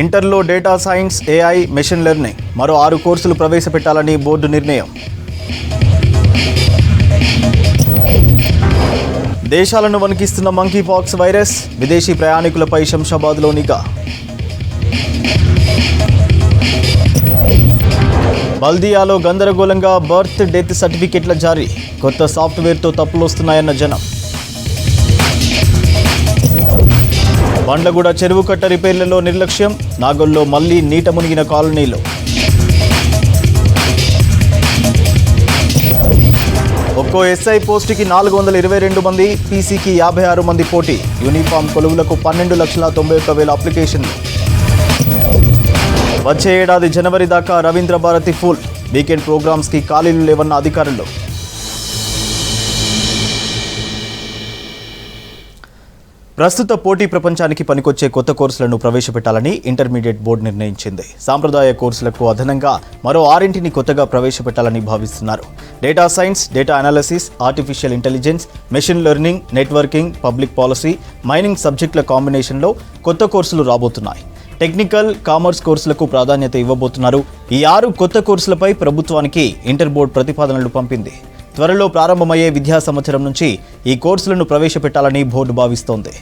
ఇంటర్లో data science, AI, machine learning మరో 6 కోర్సులు ప్రవేశపెట్టాలని బోర్డు నిర్ణయం. దేశాలను వణికిస్తున్న మంకీ పాక్స్ వైరస్, విదేశీ ప్రయాణికులపై శంషాబాద్లో నిఘా. బల్దియాలో గందరగోళంగా బర్త్ డెత్ సర్టిఫికెట్ల జారీ, కొత్త సాఫ్ట్వేర్తో తప్పులు వస్తున్నాయన్న జనం. బండ్లగూడ చెరువు కట్ట రిపేర్లలో నిర్లక్ష్యం, నాగోల్లో మళ్లీ నీట మునిగిన కాలనీలు. ఒక్కో ఎస్ఐ పోస్టుకి 422 మంది, పీసీకి 56 మంది పోటీ. యూనిఫామ్ కొలువులకు 12,91,000 అప్లికేషన్లు. వచ్చే ఏడాది జనవరి దాకా రవీంద్ర భారతి ఫుల్, వీకెండ్ ప్రోగ్రామ్స్కి ఖాళీలు లేవన్న అధికారులు. ప్రస్తుత పోటీ ప్రపంచానికి పనికొచ్చే కొత్త కోర్సులను ప్రవేశపెట్టాలని ఇంటర్మీడియట్ బోర్డు నిర్ణయించింది. సాంప్రదాయ కోర్సులకు అదనంగా మరో 6 కొత్తగా ప్రవేశపెట్టాలని భావిస్తున్నారు. Data science, data analysis, artificial intelligence, machine learning, networking, public policy, mining సబ్జెక్టుల కాంబినేషన్లో కొత్త కోర్సులు రాబోతున్నాయి. టెక్నికల్, కామర్స్ కోర్సులకు ప్రాధాన్యత ఇవ్వబోతున్నారు. ఈ 6 కొత్త కోర్సులపై ప్రభుత్వానికి ఇంటర్ బోర్డు ప్రతిపాదనలు పంపింది. త్వరలో ప్రారంభమయ్యే విద్యా సంవత్సరం నుంచి ఈ కోర్సులను ప్రవేశపెట్టాలని బోర్డు భావిస్తోంది.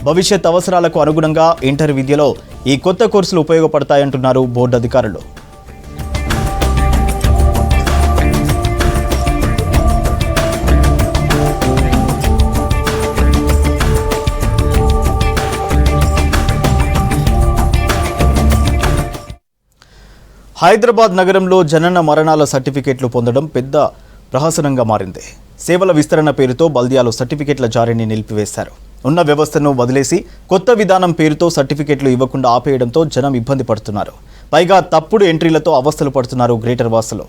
భవిష్యత్ అవసరాలకు అనుగుణంగా ఇంటర్ విద్యలో ఈ కొత్త కోర్సులు ఉపయోగపడతాయంటున్నారు బోర్డు అధికారులు. హైదరాబాద్ నగరంలో జనన మరణాల సర్టిఫికెట్లు పొందడం పెద్ద ప్రహసనంగా మారింది. సేవల విస్తరణ పేరుతో బల్దియాలో సర్టిఫికెట్ల జారీని నిలిపివేశారు. ఉన్న వ్యవస్థను వదిలేసి కొత్త విధానం పేరుతో సర్టిఫికెట్లు ఇవ్వకుండా ఆపేయడంతో జనం ఇబ్బంది పడుతున్నారు. పైగా తప్పుడు ఎంట్రీలతో అవస్థలు పడుతున్నారు గ్రేటర్ వాసులు.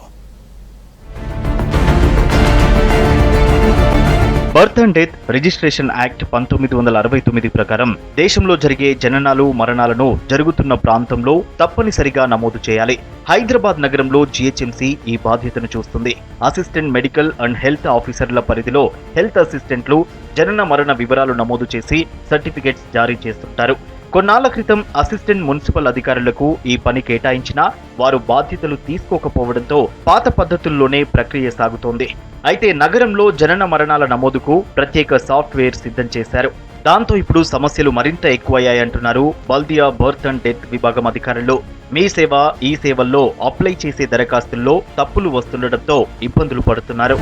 Birth and death registration act 1969 ప్రకారం దేశంలో జరిగే జననాలు, మరణాలను జరుగుతున్న ప్రాంతంలో తప్పనిసరిగా నమోదు చేయాలి. హైదరాబాద్ నగరంలో జీహెచ్ఎంసీ ఈ బాధ్యతను చూస్తుంది. అసిస్టెంట్ మెడికల్ అండ్ హెల్త్ ఆఫీసర్ల పరిధిలో హెల్త్ అసిస్టెంట్లు జనన మరణ వివరాలు నమోదు చేసి సర్టిఫికెట్స్ జారీ చేస్తుంటారు. కొన్నాళ్ల క్రితం అసిస్టెంట్ మున్సిపల్ అధికారులకు ఈ పని కేటాయించినా వారు బాధ్యతలు తీసుకోకపోవడంతో పాత పద్ధతుల్లోనే ప్రక్రియ సాగుతోంది. అయితే నగరంలో జనన మరణాల నమోదుకు ప్రత్యేక సాఫ్ట్వేర్ సిద్ధం చేశారు. దాంతో ఇప్పుడు సమస్యలు మరింత ఎక్కువయ్యాయంటున్నారు బల్దియా బర్త్ అండ్ డెత్ విభాగం అధికారులు. మీ సేవ, ఈ సేవల్లో అప్లై చేసే దరఖాస్తుల్లో తప్పులు వస్తుండటంతో ఇబ్బందులు పడుతున్నారు.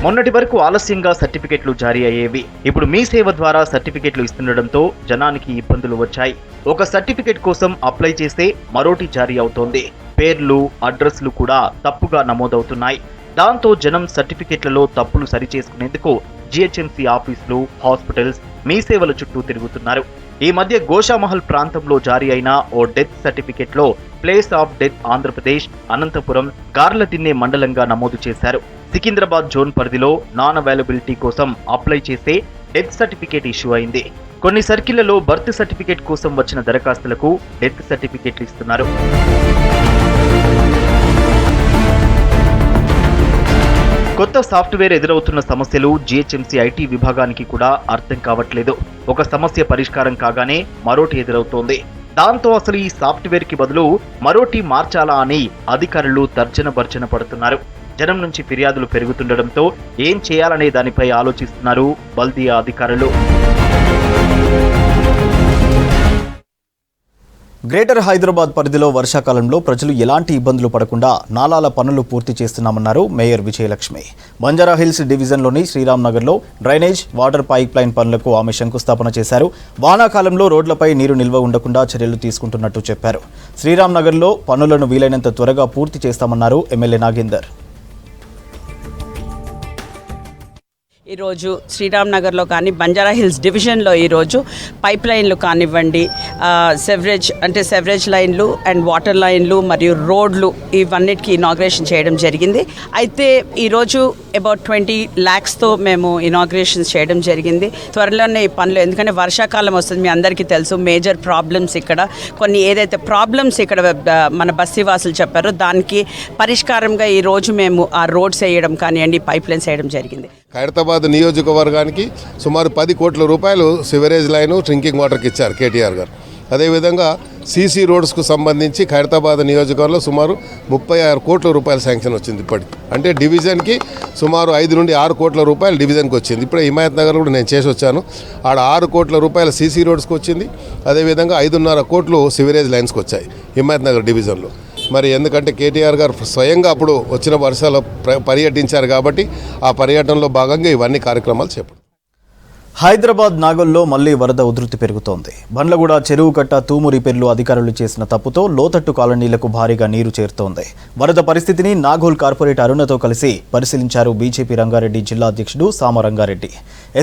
మొన్నటి వరకు ఆలస్యంగా సర్టిఫికెట్లు జారీ అయ్యేవి. ఇప్పుడు మీ సేవ ద్వారా సర్టిఫికెట్లు ఇస్తుండటంతో జనానికి ఇబ్బందులు వచ్చాయి. ఒక సర్టిఫికెట్ కోసం అప్లై చేస్తే మరోటి జారీ అవుతోంది. పేర్లు, అడ్రస్లు కూడా తప్పుగా నమోదవుతున్నాయి. దాంతో జనం సర్టిఫికెట్లలో తప్పులు సరిచేసుకునేందుకు జీహెచ్ఎంసీ ఆఫీసులు, హాస్పిటల్స్, మీ సేవల చుట్టూ తిరుగుతున్నారు. ఈ మధ్య గోషామహల్ ప్రాంతంలో జారీ అయిన ఓ డెత్ సర్టిఫికెట్ లో place of death Andhra Pradesh, Anantapuram, Garladinne మండలంగా నమోదు చేశారు. సికింద్రాబాద్ జోన్ పరిధిలో నాన్ అవైలబిలిటీ కోసం అప్లై చేస్తే డెత్ సర్టిఫికేట్ ఇష్యూ అయింది. కొన్ని సర్కిళ్లలో బర్త్ సర్టిఫికేట్ కోసం వచ్చిన దరఖాస్తులకు డెత్ సర్టిఫికేట్లు ఇస్తున్నారు. కొత్త సాఫ్ట్వేర్ ఎదురవుతున్న సమస్యలు జీహెచ్ఎంసీ ఐటీ విభాగానికి కూడా అర్థం కావట్లేదు. ఒక సమస్య పరిష్కారం కాగానే మరోటి ఎదురవుతోంది. దాంతో అసలు ఈ సాఫ్ట్వేర్ కి బదులు మరోటి మార్చాలా అని అధికారులు తర్జన భర్జన పడుతున్నారు. జనం నుంచి ఫిర్యాదులు పెరుగుతుండటంతో ఏం చేయాలనే దానిపై ఆలోచిస్తున్నారు బల్దియా అధికారులు. గ్రేటర్ హైదరాబాద్ పరిధిలో వర్షాకాలంలో ప్రజలు ఎలాంటి ఇబ్బందులు పడకుండా నాలాల పనులు పూర్తి చేస్తున్నామన్నారు మేయర్ విజయలక్ష్మి. బంజారాహిల్స్ డివిజన్లోని శ్రీరామ్ నగర్లో డ్రైనేజ్, వాటర్ పైప్ లైన్ పనులకు ఆమె శంకుస్థాపన చేశారు. వానాకాలంలో రోడ్లపై నీరు నిల్వ ఉండకుండా చర్యలు తీసుకుంటున్నట్టు చెప్పారు. శ్రీరామ్ నగర్లో పనులను వీలైనంత త్వరగా పూర్తి చేస్తామన్నారు ఎమ్మెల్యే నాగేందర్. ఈరోజు శ్రీరామ్ నగర్లో కానీ బంజారాహిల్స్ డివిజన్లో ఈరోజు పైప్ లైన్లు కానివ్వండి, సెవరేజ్ లైన్లు అండ్ వాటర్ లైన్లు మరియు రోడ్లు ఇవన్నిటికీ ఇనాగ్రేషన్ చేయడం జరిగింది. అయితే ఈరోజు అబౌట్ 20 lakhsతో మేము ఇనాగ్రేషన్స్ చేయడం జరిగింది. త్వరలోనే ఈ పనులు, ఎందుకంటే వర్షాకాలం వస్తుంది, మీ అందరికీ తెలుసు. మేజర్ ప్రాబ్లమ్స్ ఇక్కడ ఏదైతే ప్రాబ్లమ్స్ ఇక్కడ మన బస్తీవాసులు చెప్పారో దానికి పరిష్కారంగా ఈరోజు మేము ఆ రోడ్స్ వేయడం కానివ్వండి, పైప్ లైన్స్ వేయడం జరిగింది. ఖైరతాబాద్ నియోజకవర్గానికి సుమారు 10 కోట్ల రూపాయలు సివరేజ్ లైను డ్రింకింగ్ వాటర్కి ఇచ్చారు కేటీఆర్ గారు. అదేవిధంగా సీసీ రోడ్స్కు సంబంధించి ఖైరతాబాద్ నియోజకవర్గంలో సుమారు 36 కోట్ల రూపాయల శాంక్షన్ వచ్చింది ఇప్పటికి. అంటే డివిజన్కి సుమారు 5 నుండి 6 కోట్ల రూపాయలు డివిజన్కి వచ్చింది. ఇప్పుడే హిమాయత్ నగర్ కూడా నేను చేసి వచ్చాను. ఆడ 6 కోట్ల రూపాయల సీసీ రోడ్స్కి వచ్చింది. అదేవిధంగా 5.5 కోట్లు సివరేజ్ లైన్స్కి వచ్చాయి హిమాయత్ నగర్ డివిజన్లో. మరి ఎందుకంటే కేటీఆర్ గారు స్వయంగా అప్పుడు వచ్చిన వర్షాలు పర్యటించారు కాబట్టి ఆ పర్యటనలో భాగంగా ఇవన్నీ కార్యక్రమాలు చేపట్టారు. హైదరాబాద్ నాగోల్లో మళ్లీ వరద ఉధృతి పెరుగుతోంది. బండ్లగూడ చెరువు కట్ట తూము రిపేర్లు అధికారులు చేసిన తప్పుతో లోతట్టు కాలనీలకు భారీగా నీరు చేరుతోంది. వరద పరిస్థితిని నాగోల్ కార్పొరేట్ అరుణతో కలిసి పరిశీలించారు బీజేపీ రంగారెడ్డి జిల్లా అధ్యక్షుడు సామ రంగారెడ్డి.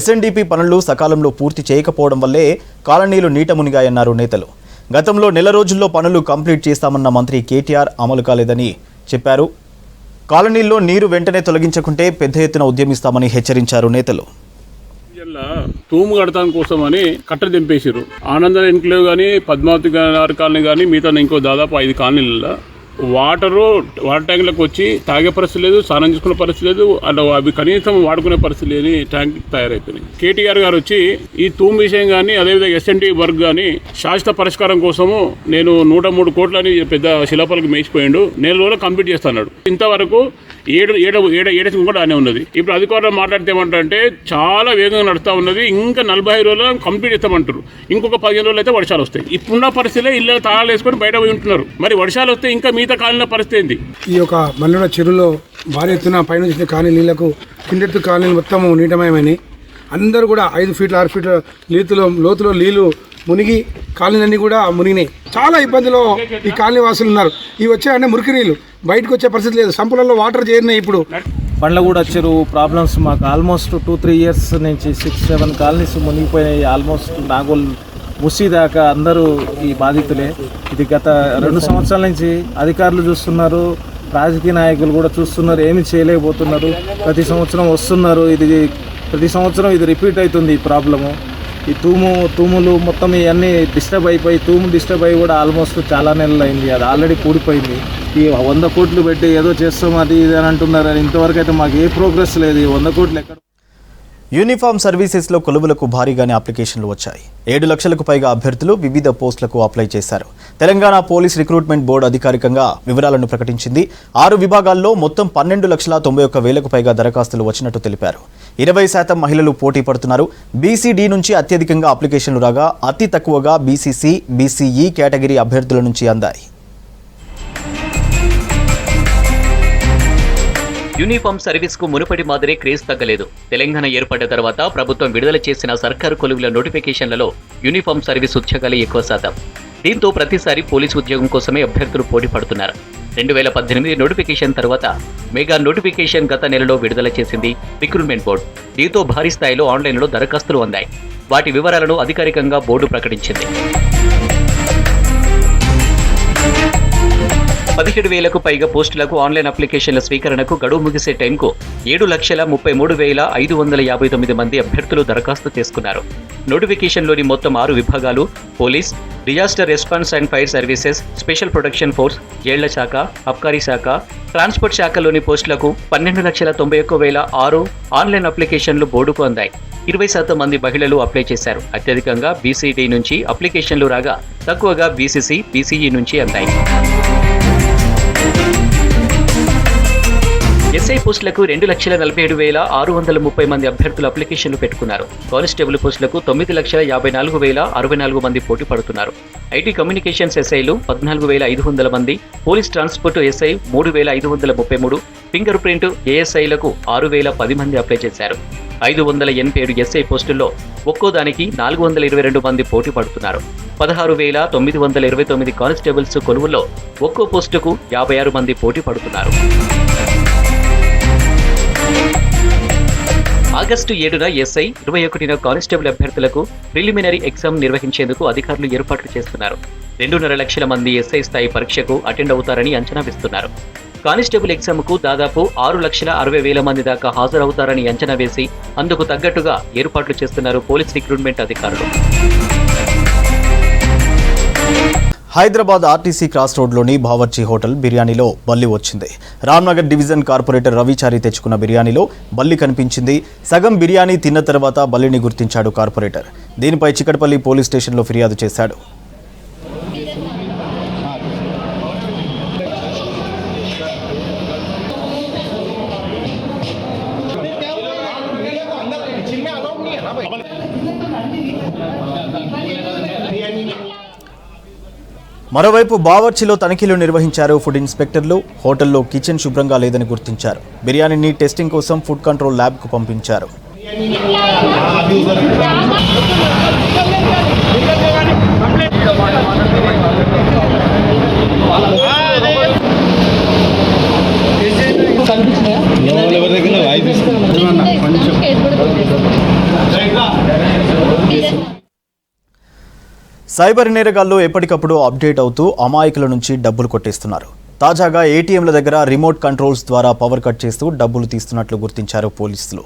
ఎస్ఎన్డీపీ పనులు సకాలంలో పూర్తి చేయకపోవడం వల్లే కాలనీలు నీట మునిగాయన్నారు నేతలు. గతంలో నెల రోజుల్లో పనులు కంప్లీట్ చేస్తామన్న మంత్రి కేటీఆర్ అమలు కాలేదని చెప్పారు. కాలనీల్లో నీరు వెంటనే తొలగించకుంటే పెద్ద ఎత్తున ఉద్యమిస్తామని హెచ్చరించారు నేతలు. తూము కడతాం కోసం అని కట్ట దింపేసారు. ఆనంద ఎన్క్లేవ్ కానీ, పద్మావతి గారి కాలనీ కానీ, మిగతా ఇంకో దాదాపు 5 కాలనీలలో వాటర్ ట్యాంకులకు వచ్చి తాగే పరిస్థితి లేదు, స్నానం చేసుకునే పరిస్థితి లేదు, అలా అవి కనీసం వాడుకునే పరిస్థితి లేని ట్యాంక్ తయారైపోయినాయి. కేటీఆర్ గారు వచ్చి ఈ తూము విషయం కానీ, అదేవిధంగా ఎస్ఎన్టీ వర్క్ కానీ శాశ్వత పరిష్కారం కోసము నేను 103 కోట్లని పెద్ద శిలాపాలకు మేసిపోయిండు, నెల రోజులు కంప్లీట్ చేస్తున్నాడు. ఇంతవరకు ఏడు కూడా అనే ఉన్నది. ఇప్పుడు అధికారులు మాట్లాడితే ఏమంటారంటే చాలా వేగంగా నడుస్తూ ఉన్నది, ఇంకా 45 రోజులు కంప్లీట్ చేస్తామంటారు. ఇంకొక 15 రోజులు అయితే వర్షాలు వస్తాయి. ఇప్పుడున్న పరిస్థితులే ఇళ్ళ తాళాలు వేసుకొని బయట పోయి ఉంటున్నారు. మరి వర్షాలు వస్తే ఇంకా మిగతా కాలనీల పరిస్థితి ఏంది? ఈ యొక్క మల్లెడ చెరువులో భారీ ఎత్తున పైన కాలనీ నీళ్లకు కిందెత్తు కాలనీలు మొత్తం నీటమయమని అందరూ కూడా 5 ఫీట్ల 6 ఫీట్ల లోతులో నీళ్లు మునిగి కాలనీలన్నీ కూడా మునిగినాయి. చాలా ఇబ్బందిలో ఈ కాలనీ వాసులు ఉన్నారు. ఇవి వచ్చాయంటే మురికి నీళ్ళు బయటకు వచ్చే పరిస్థితి లేదు. సంపులలో వాటర్ చేరినాయి. ఇప్పుడు బండ్లగూడ చెరువు ప్రాబ్లమ్స్ మాకు ఆల్మోస్ట్ 2-3 ఇయర్స్ నుంచి 6-7 కాలనీస్ మునిగిపోయినాయి. ఆల్మోస్ట్ నాగోల్ ముసి దాకా అందరూ ఈ బాధితులే. ఇది గత 2 సంవత్సరాల నుంచి అధికారులు చూస్తున్నారు, రాజకీయ నాయకులు కూడా చూస్తున్నారు, ఏమి చేయలేకపోతున్నారు. ప్రతి సంవత్సరం వస్తున్నారు, ప్రతి సంవత్సరం ఇది రిపీట్ అవుతుంది ఈ ప్రాబ్లము. ఈ తూములు మొత్తం ఇవన్నీ డిస్టర్బ్ అయిపోయి, తూము డిస్టర్బ్ అయ్యి కూడా ఆల్మోస్ట్ చాలా నెలలు అయింది. అది ఆల్రెడీ కూడిపోయింది. ఈ 100 కోట్లు పెట్టి ఏదో చేస్తాం అది ఇది అని అంటున్నారు. అని ఇంతవరకు అయితే మాకు ఏ ప్రోగ్రెస్ లేదు. ఈ 100 కోట్లు ఎక్కడ? యూనిఫామ్ సర్వీసెస్లో కొలువులకు భారీగానే అప్లికేషన్లు వచ్చాయి. 7 లక్షలకు పైగా అభ్యర్థులు వివిధ పోస్టులకు అప్లై చేశారు. తెలంగాణ పోలీస్ రిక్రూట్మెంట్ బోర్డు అధికారికంగా వివరాలను ప్రకటించింది. 6 విభాగాల్లో మొత్తం 12,91,000కు పైగా దరఖాస్తులు వచ్చినట్టు తెలిపారు. 20% మహిళలు పోటీ పడుతున్నారు. బీసీడీ నుంచి అత్యధికంగా అప్లికేషన్లు రాగా అతి తక్కువగా బీసీసీ, బీసీఈ కేటగిరీ అభ్యర్థుల నుంచి అందాయి. యూనిఫామ్ సర్వీస్ కు మునుపటి మాదిరి క్రేజ్ తగ్గలేదు. తెలంగాణ ఏర్పడ్డ తర్వాత ప్రభుత్వం విడుదల చేసిన సర్కారు కొలువుల నోటిఫికేషన్లలో యూనిఫామ్ సర్వీస్ ఉద్యోగాలే ఎక్కువ శాతం. దీంతో ప్రతిసారి పోలీసు ఉద్యోగం కోసమే అభ్యర్థులు పోటీ పడుతున్నారు. 2018 నోటిఫికేషన్ తర్వాత మెగా నోటిఫికేషన్ గత నెలలో విడుదల చేసింది రిక్రూట్మెంట్ బోర్డు. దీంతో భారీ స్థాయిలో ఆన్లైన్లో దరఖాస్తులు అందాయి. వాటి వివరాలను అధికారికంగా బోర్డు ప్రకటించింది. 17,000కు పైగా పోస్టులకు ఆన్లైన్ అప్లికేషన్ల స్వీకరణకు గడువు ముగిసే టైంకు 7,33,559 మంది అభ్యర్థులు దరఖాస్తు చేసుకున్నారు. నోటిఫికేషన్లోని మొత్తం 6 విభాగాలు police, disaster response and fire services, special protection force, జైళ్ల శాఖ, అబ్కారీ శాఖ, ట్రాన్స్పోర్ట్ శాఖలోని పోస్టులకు 12,91,006 ఆన్లైన్ అప్లికేషన్లు బోర్డుకు అందాయి. 20% మంది మహిళలు అప్లై చేశారు. అత్యధికంగా బీసీడీ నుంచి అప్లికేషన్లు రాగా తక్కువగా బీసీసీ, బీసీఈ నుంచి అందాయి. ఎస్ఐ పోస్టులకు 2,47,630 మంది అభ్యర్థులు అప్లికేషన్లు పెట్టుకున్నారు. కానిస్టేబుల్ పోస్టులకు 9,54,064 మంది పోటీ పడుతున్నారు. ఐటీ కమ్యూనికేషన్స్ ఎస్ఐలు 14,500 మంది, police transport SI 3,533, finger print ఏఎస్ఐలకు 6,010 మంది అప్లై చేశారు. 587 ఎస్ఐ పోస్టుల్లో ఒక్కోదానికి 422 మంది పోటీ పడుతున్నారు. 16,929 కానిస్టేబుల్స్ కొలువుల్లో ఒక్కో పోస్టుకు 56 మంది పోటీ పడుతున్నారు. ఆగస్టు 7న ఎస్ఐ, 21న కానిస్టేబుల్ అభ్యర్థులకు ప్రిలిమినరీ ఎగ్జామ్ నిర్వహించేందుకు అధికారులు ఏర్పాట్లు చేస్తున్నారు. 2.5 లక్షల మంది ఎస్ఐ స్థాయి పరీక్షకు అటెండ్ అవుతారని అంచనా వేస్తున్నారు. కానిస్టేబుల్ ఎగ్జామ్కు దాదాపు 6,60,000 మంది దాకా హాజరవుతారని అంచనా వేసి అందుకు తగ్గట్టుగా ఏర్పాట్లు చేస్తున్నారు పోలీస్ రిక్రూట్మెంట్ అధికారులు. హైదరాబాద్ ఆర్టీసీ క్రాస్ రోడ్లోని బావర్చి హోటల్ బిర్యానీలో బల్లి వచ్చింది. రామ్నగర్ డివిజన్ కార్పొరేటర్ రవిచారి తెచ్చుకున్న బిర్యానీలో బల్లి కనిపించింది. సగం బిర్యానీ తిన్న తర్వాత బల్లిని గుర్తించాడు కార్పొరేటర్. దీనిపై చికటపల్లి పోలీస్ స్టేషన్లో ఫిర్యాదు చేశాడు. మరోవైపు బావర్చిలో తనిఖీలు నిర్వహించారు ఫుడ్ ఇన్స్పెక్టర్లు. హోటల్లో కిచెన్ శుభ్రంగా లేదని గుర్తించారు. బిర్యానీని టెస్టింగ్ కోసం ఫుడ్ కంట్రోల్ ల్యాబ్కు పంపించారు. సైబర్ నేరగాళ్లు ఎప్పటికప్పుడు అప్డేట్ అవుతూ అమాయకుల నుంచి డబ్బులు కొట్టేస్తున్నారు. తాజాగా ఏటీఎంల దగ్గర రిమోట్ కంట్రోల్స్ ద్వారా పవర్ కట్ చేస్తూ డబ్బులు తీస్తున్నట్లు గుర్తించారు పోలీసులు.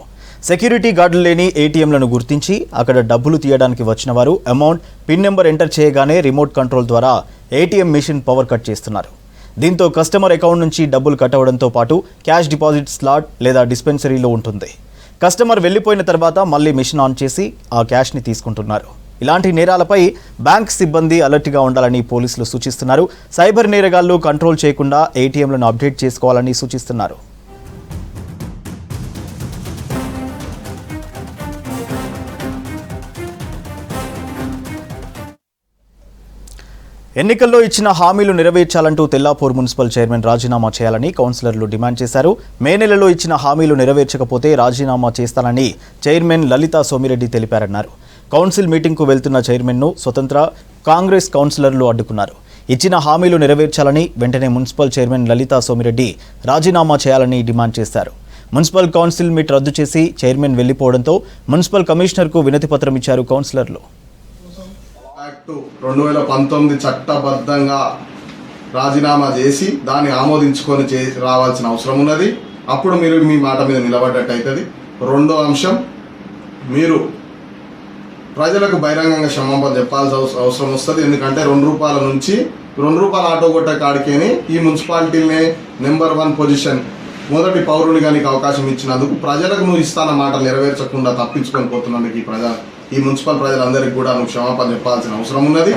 సెక్యూరిటీ గార్డులు లేని ఏటీఎంలను గుర్తించి అక్కడ డబ్బులు తీయడానికి వచ్చిన వారు అమౌంట్, పిన్ నెంబర్ ఎంటర్ చేయగానే రిమోట్ కంట్రోల్ ద్వారా ఏటీఎం మెషిన్ పవర్ కట్ చేస్తున్నారు. దీంతో కస్టమర్ అకౌంట్ నుంచి డబ్బులు కట్ అవడంతో పాటు క్యాష్ డిపాజిట్ స్లాట్ లేదా డిస్పెన్సరీలో ఉంటుంది. కస్టమర్ వెళ్ళిపోయిన తర్వాత మళ్ళీ మెషిన్ ఆన్ చేసి ఆ క్యాష్ని తీసుకుంటున్నారు. ఇలాంటి నేరాలపై బ్యాంక్ సిబ్బంది అలర్ట్గా ఉండాలని పోలీసులు సూచిస్తున్నారు. సైబర్ నేరగాళ్లు కంట్రోల్ చేయకుండా ఏటీఎంలను అప్డేట్ చేసుకోవాలని సూచిస్తున్నారు. ఎన్నికల్లో ఇచ్చిన హామీలు నెరవేర్చాలంటూ తెల్లాపూర్ మున్సిపల్ చైర్మన్ రాజీనామా చేయాలని కౌన్సిలర్లు డిమాండ్ చేశారు. మే నెలలో ఇచ్చిన హామీలు నెరవేర్చకపోతే రాజీనామా చేస్తానని చైర్మన్ లలితా సోమిరెడ్డి తెలిపారన్నారు. కౌన్సిల్ మీటింగ్కు వెళ్తున్న చైర్మన్ను స్వతంత్ర కాంగ్రెస్ కౌన్సిలర్లు అడ్డుకున్నారు. ఇచ్చిన హామీలు నెరవేర్చాలని, వెంటనే మున్సిపల్ చైర్మన్ లలితా సోమిరెడ్డి రాజీనామా చేయాలని డిమాండ్ చేశారు. మున్సిపల్ కౌన్సిల్ మీట్ రద్దు చేసి చైర్మన్ వెళ్లిపోవడంతో మున్సిపల్ కమిషనర్కు వినతి పత్రం ఇచ్చారు కౌన్సిలర్లు. 2019 చట్టబద్ధంగా రాజీనామా చేసి దాన్ని ఆమోదించుకొని రావాల్సిన అవసరం ఉన్నది. అప్పుడు మీరు మీ మాట మీద నిలబడ్డట్టు అవుతుంది. రెండో అంశం, మీరు ప్రజలకు బహిరంగంగా క్షమాపణ చెప్పాల్సిన అవసరం వస్తుంది. ఎందుకంటే ₹2 నుంచి ₹2 ఆటో కొట్టే కాడికేని ఈ మున్సిపాలిటీనే నెంబర్ 1 పొజిషన్ మొదటి పౌరునిగా నీకు అవకాశం ఇచ్చినందుకు ప్రజలకు నువ్వు ఇస్తాన మాట నెరవేర్చకుండా తప్పించుకొని పోతున్నందుకు ఈ మున్సిపల్ ప్రజలందరికీ కూడా నువ్వు క్షమాపణ చెప్పాల్సిన అవసరం ఉన్నది.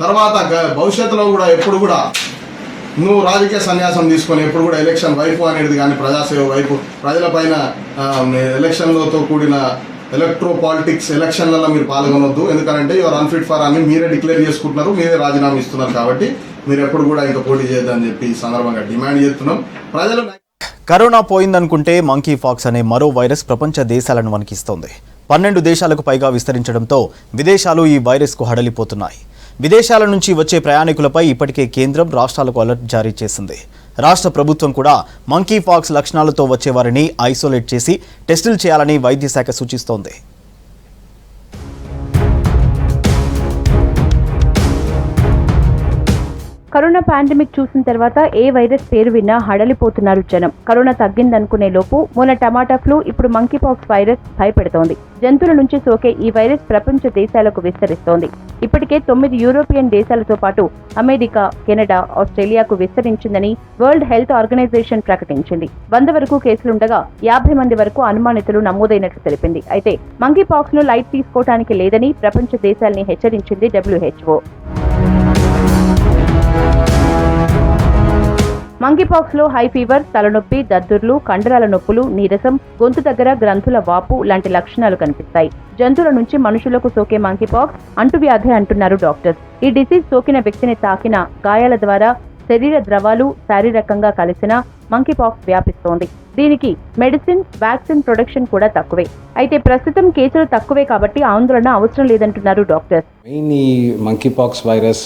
తర్వాత భవిష్యత్తులో కూడా ఎప్పుడు కూడా నువ్వు రాజకీయ సన్యాసం తీసుకొని ఎప్పుడు కూడా ఎలక్షన్ వైపు అనేది కానీ ప్రజాసేవ వైపు ప్రజలపైన ఎలక్షన్లతో కూడిన ఎలక్ట్రో పాలిటిక్స్ ఎలక్షన్లలో మీరు పాల్గొనొద్దు. ఎందుకంటే యువర్ అన్ఫిట్ ఫర్ అని మీరే డిక్లేర్ చేసుకుంటున్నారు, మీరే రాజీనామా ఇస్తున్నారు. కాబట్టి మీరు ఎప్పుడు కూడా ఇంకా పోటీ చేయొద్దని చెప్పి ఈ సందర్భంగా డిమాండ్ చేస్తున్నాం. ప్రజలు కరోనా పోయిందనుకుంటే మంకీ పాక్స్ అనే మరో వైరస్ ప్రపంచ దేశాలను వణికిస్తోంది. 12 దేశాలకు పైగా విస్తరించడంతో విదేశాలు ఈ వైరస్కు హడలిపోతున్నాయి. విదేశాల నుంచి వచ్చే ప్రయాణికులపై ఇప్పటికే కేంద్రం రాష్ట్రాలకు అలర్ట్ జారీ చేసింది. రాష్ట్ర ప్రభుత్వం కూడా మంకీ పాక్స్ లక్షణాలతో వచ్చేవారిని ఐసోలేట్ చేసి టెస్టులు చేయాలని వైద్య శాఖ సూచిస్తోంది. కరోనా పాండమిక్ చూసిన తర్వాత ఏ వైరస్ పేరు విన్నా హడలిపోతున్నారు జనం. కరోనా తగ్గిందనుకునే లోపు మొన్న టమాటా ఫ్లూ, ఇప్పుడు మంకీ పాక్స్ వైరస్ భయపెడుతోంది. జంతువుల నుంచి సోకే ఈ వైరస్ ప్రపంచ దేశాలకు విస్తరిస్తోంది. ఇప్పటికే 9 యూరోపియన్ దేశాలతో పాటు అమెరికా, కెనడా, ఆస్ట్రేలియాకు విస్తరించిందని వరల్డ్ హెల్త్ ఆర్గనైజేషన్ ప్రకటించింది. 100 వరకు కేసులుండగా 50 మంది వరకు అనుమానితులు నమోదైనట్లు తెలిపింది. అయితే మంకీ పాక్స్ ను లైట్ తీసుకోవడానికి లేదని ప్రపంచ దేశాల్ని హెచ్చరించింది WHO. మంకీపాక్స్ లో హై ఫీవర్, తలనొప్పి, దద్దుర్లు, కండరాల నొప్పులు, నీరసం, గొంతు దగ్గర గ్రంథుల వాపు లాంటి లక్షణాలు కనిపిస్తాయి. జంతువుల నుంచి మనుషులకు సోకే మంకీపాక్స్ అంటువ్యాధి అంటున్నారు డాక్టర్స్. ఈ డిసీజ్ సోకిన వ్యక్తిని తాకిన గాయాల ద్వారా శరీర ద్రవాలు శారీరకంగా కలిసిన మంకీపాక్స్ వ్యాపిస్తోంది. దీనికి మెడిసిన్, వ్యాక్సిన్ ప్రొడక్షన్ కూడా తక్కువే. అయితే ప్రస్తుతం కేసులు తక్కువే కాబట్టి ఆందోళన అవసరం లేదంటున్నారు డాక్టర్స్. మెయిన్ ఈ మంకీపాక్స్ వైరస్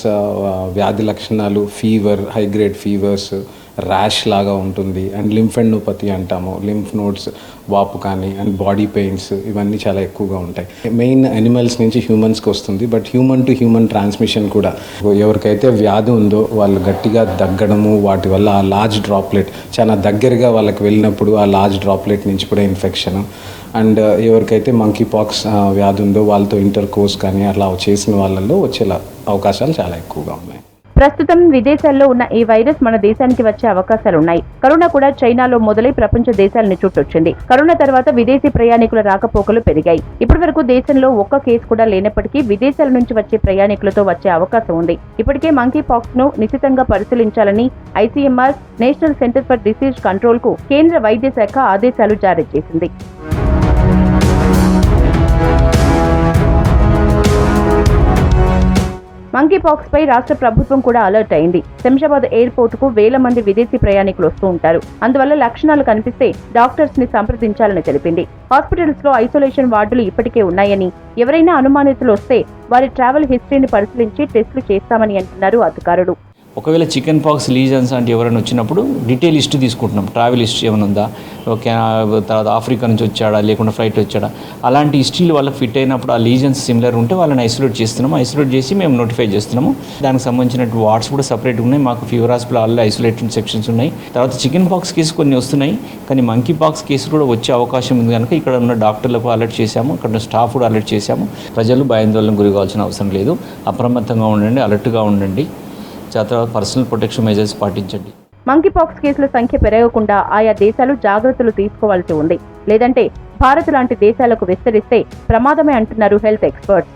వ్యాధి లక్షణాలు fever, high grade fevers, rash లాగా ఉంటుంది అండ్ లింఫెనోపతి అంటాము, లింఫ్ నోడ్స్ వాపు కానీ అండ్ బాడీ పెయిన్స్ ఇవన్నీ చాలా ఎక్కువగా ఉంటాయి. మెయిన్ యానిమల్స్ నుంచి హ్యూమన్స్కి వస్తుంది, but human to human transmission కూడా. ఎవరికైతే వ్యాధి ఉందో వాళ్ళు గట్టిగా దగ్గడము, వాటి వల్ల ఆ లార్జ్ డ్రాప్లెట్ చాలా దగ్గరగా వాళ్ళకి వెళ్ళినప్పుడు ఆ లార్జ్ డ్రాప్లెట్ నుంచి కూడా ఇన్ఫెక్షన్. అండ్ ఎవరికైతే మంకీ పాక్స్ వ్యాధి ఉందో వాళ్ళతో ఇంటర్ కోర్స్ కానీ అలా చేసిన వాళ్ళల్లో వచ్చే అవకాశాలు చాలా ఎక్కువగా ఉన్నాయి. ప్రస్తుతం విదేశాల్లో ఉన్న ఈ వైరస్ మన దేశానికి వచ్చే అవకాశాలున్నాయి. కరోనా కూడా చైనాలో మొదలై ప్రపంచ దేశాలను చుట్టొచ్చింది. కరోనా తర్వాత విదేశీ ప్రయాణికుల రాకపోకలు పెరిగాయి. ఇప్పటి వరకు దేశంలో ఒక్క కేసు కూడా లేనప్పటికీ విదేశాల నుంచి వచ్చే ప్రయాణికులతో వచ్చే అవకాశం ఉంది. ఇప్పటికే మంకీ పాక్స్ ను నిశితంగా పరిశీలించాలని ICMR national centre for disease control కు కేంద్ర వైద్య శాఖ ఆదేశాలు జారీ చేసింది. మంకీ పాక్స్ పై రాష్ట్ర ప్రభుత్వం కూడా అలర్ట్ అయింది. శంషాబాద్ ఎయిర్పోర్ట్ కు వేల మంది విదేశీ ప్రయాణికులు వస్తూ ఉంటారు. అందువల్ల లక్షణాలు కనిపిస్తే డాక్టర్స్ ని సంప్రదించాలని తెలిపింది. హాస్పిటల్స్ లో ఐసోలేషన్ వార్డులు ఇప్పటికే ఉన్నాయని, ఎవరైనా అనుమానితులు వస్తే వారి ట్రావెల్ హిస్టరీని పరిశీలించి టెస్టులు చేస్తామని అంటున్నారు అధికారులు. ఒకవేళ చికెన్ పాక్స్ లీజన్స్ అంటే ఎవరైనా వచ్చినప్పుడు డీటెయిల్ హిస్టరీ తీసుకుంటున్నాం. ట్రావెల్ హిస్టరీ ఏమైనా ఉందా, ఓకే, తర్వాత ఆఫ్రికా నుంచి వచ్చాడా లేకుండా ఫ్లైట్ వచ్చాడా, అలాంటి హిస్టరీలు వాళ్ళకి ఫిట్ అయినప్పుడు ఆ లీజన్స్ సిమిలర్ ఉంటే వాళ్ళని ఐసోలేట్ చేస్తున్నాము. ఐసోలేట్ చేసి మేము నోటిఫై చేస్తున్నాము. దానికి సంబంధించిన వార్డ్స్ కూడా సపరేట్గా ఉన్నాయి. మాకు fever hospital already isolated sections ఉన్నాయి. తర్వాత చికెన్ పాక్స్ కేసు కొన్ని వస్తున్నాయి, కానీ మంకీ పాక్స్ కేసు కూడా వచ్చే అవకాశం ఉంది కనుక ఇక్కడ ఉన్న డాక్టర్లకు అలర్ట్ చేశాము, ఇక్కడ ఉన్న స్టాఫ్ కూడా అలర్ట్ చేశాము. ప్రజలు భయాందోళనకు గురి కావాల్సిన అవసరం లేదు. అప్రమత్తంగా ఉండండి, అలర్ట్గా ఉండండి, తర్వాత పర్సనల్ ప్రొటెక్షన్ మెజర్స్ పాటించండి. మంకీ పాక్స్ కేసుల సంఖ్య పెరగకుండా ఆయా దేశాలు జాగ్రత్తలు తీసుకోవాల్సి ఉంది. లేదంటే భారత్ లాంటి దేశాలకు విస్తరిస్తే ప్రమాదమే అంటున్నారు హెల్త్ ఎక్స్పర్ట్స్.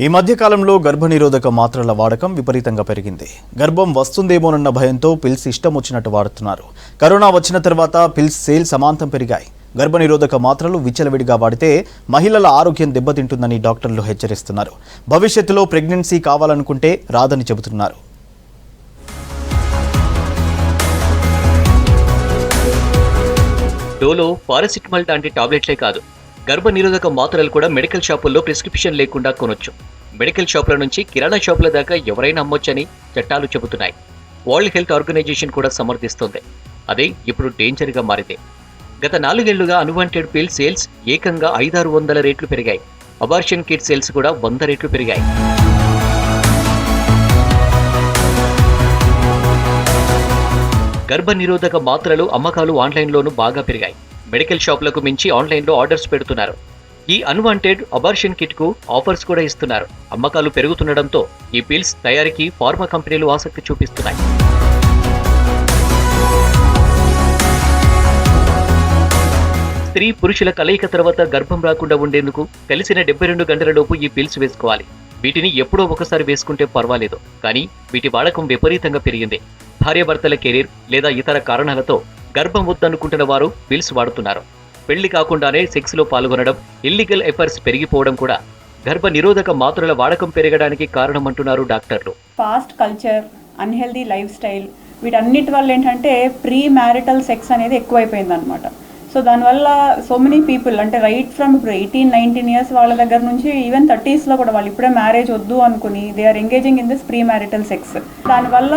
ఈ మధ్య కాలంలో గర్భనిరోధక మాత్రల వాడకం విపరీతంగా పెరిగింది. గర్భం వస్తుందేమోనన్న భయంతో పిల్స్ ఇష్టం వచ్చినట్టు వాడుతున్నారు. కరోనా వచ్చిన తర్వాత పిల్స్ సేల్ సమాంతం పెరిగాయి. గర్భనిరోధక మాత్రలు విచ్చలవిడిగా వాడితే మహిళల ఆరోగ్యం దెబ్బతింటుందని డాక్టర్లు హెచ్చరిస్తున్నారు. భవిష్యత్తులో ప్రెగ్నెన్సీ కావాలనుకుంటే రాదని చెబుతున్నారు. డోలో, పారాసిటమాల్ లాంటి టాబ్లెట్లే కాదు, గర్భనిరోధక మాత్రలు కూడా మెడికల్ షాపుల్లో ప్రిస్క్రిప్షన్ లేకుండా కొనొచ్చు. మెడికల్ షాపుల నుంచి కిరాణా షాపుల దాకా ఎవరైనా అమ్మొచ్చని చట్టాలు చెబుతున్నాయి. వరల్డ్ హెల్త్ ఆర్గనైజేషన్ కూడా సమర్థిస్తోంది. అదే ఇప్పుడు డేంజర్గా మారింది. గత 4 ఏళ్లుగా అన్వాంటెడ్ పిల్ సేల్స్ ఏకంగా 500-600 రెట్లు పెరిగాయి. అబార్షన్ కిట్ సేల్స్ కూడా 100 రెట్లు పెరిగాయి. గర్భనిరోధక మాత్రలు అమ్మకాలు ఆన్లైన్లోనూ బాగా పెరిగాయి. మెడికల్ షాపులకు మించి ఆన్లైన్లో ఆర్డర్స్ పెడుతున్నారు. ఈ అన్వాంటెడ్ అబార్షన్ కిట్ కు ఆఫర్స్ కూడా ఇస్తున్నారు. అమ్మకాలు పెరుగుతుండటంతో ఈ పిల్స్ తయారీకి ఫార్మా కంపెనీలు ఆసక్తి చూపిస్తున్నాయి. స్త్రీ పురుషుల కలయిక తర్వాత గర్భం రాకుండా ఉండేందుకు కలిసిన 72 గంటలలోపు ఈ పిల్స్ వేసుకోవాలి. వీటిని ఎప్పుడో ఒకసారి వేసుకుంటే పర్వాలేదు, కానీ వీటి వాడకం విపరీతంగా పెరిగింది. భార్యాభర్తల కెరీర్ లేదా ఇతర కారణాలతో గర్భం వద్దనుకుంటున్న వారు పిల్స్ వాడుతున్నారు. పెళ్లి కాకుండానే సెక్స్ లో పాల్గొనడం, ఇల్లీగల్ ఎఫైర్స్ పెరిగిపోవడం కూడా గర్భ నిరోధక మాత్రల వాడకం పెరగడానికి కారణమంటున్నారు డాక్టర్లు. Fast culture, unhealthy life style, వీటన్నిటి వల్ల ఏంటంటే ప్రీ మ్యారిటల్ సెక్స్ అనేది ఎక్కువైపోయింది అనమాట. సో దానివల్ల సో మెనీ పీపుల్ అంటే రైట్ ఫ్రమ్ ఇప్పుడు 18-19 ఇయర్స్ వాళ్ళ దగ్గర నుంచి ఈవెన్ 30sలో కూడా వాళ్ళు ఇప్పుడే మ్యారేజ్ వద్దు అనుకుని they are engaging in this pre marital sex. దానివల్ల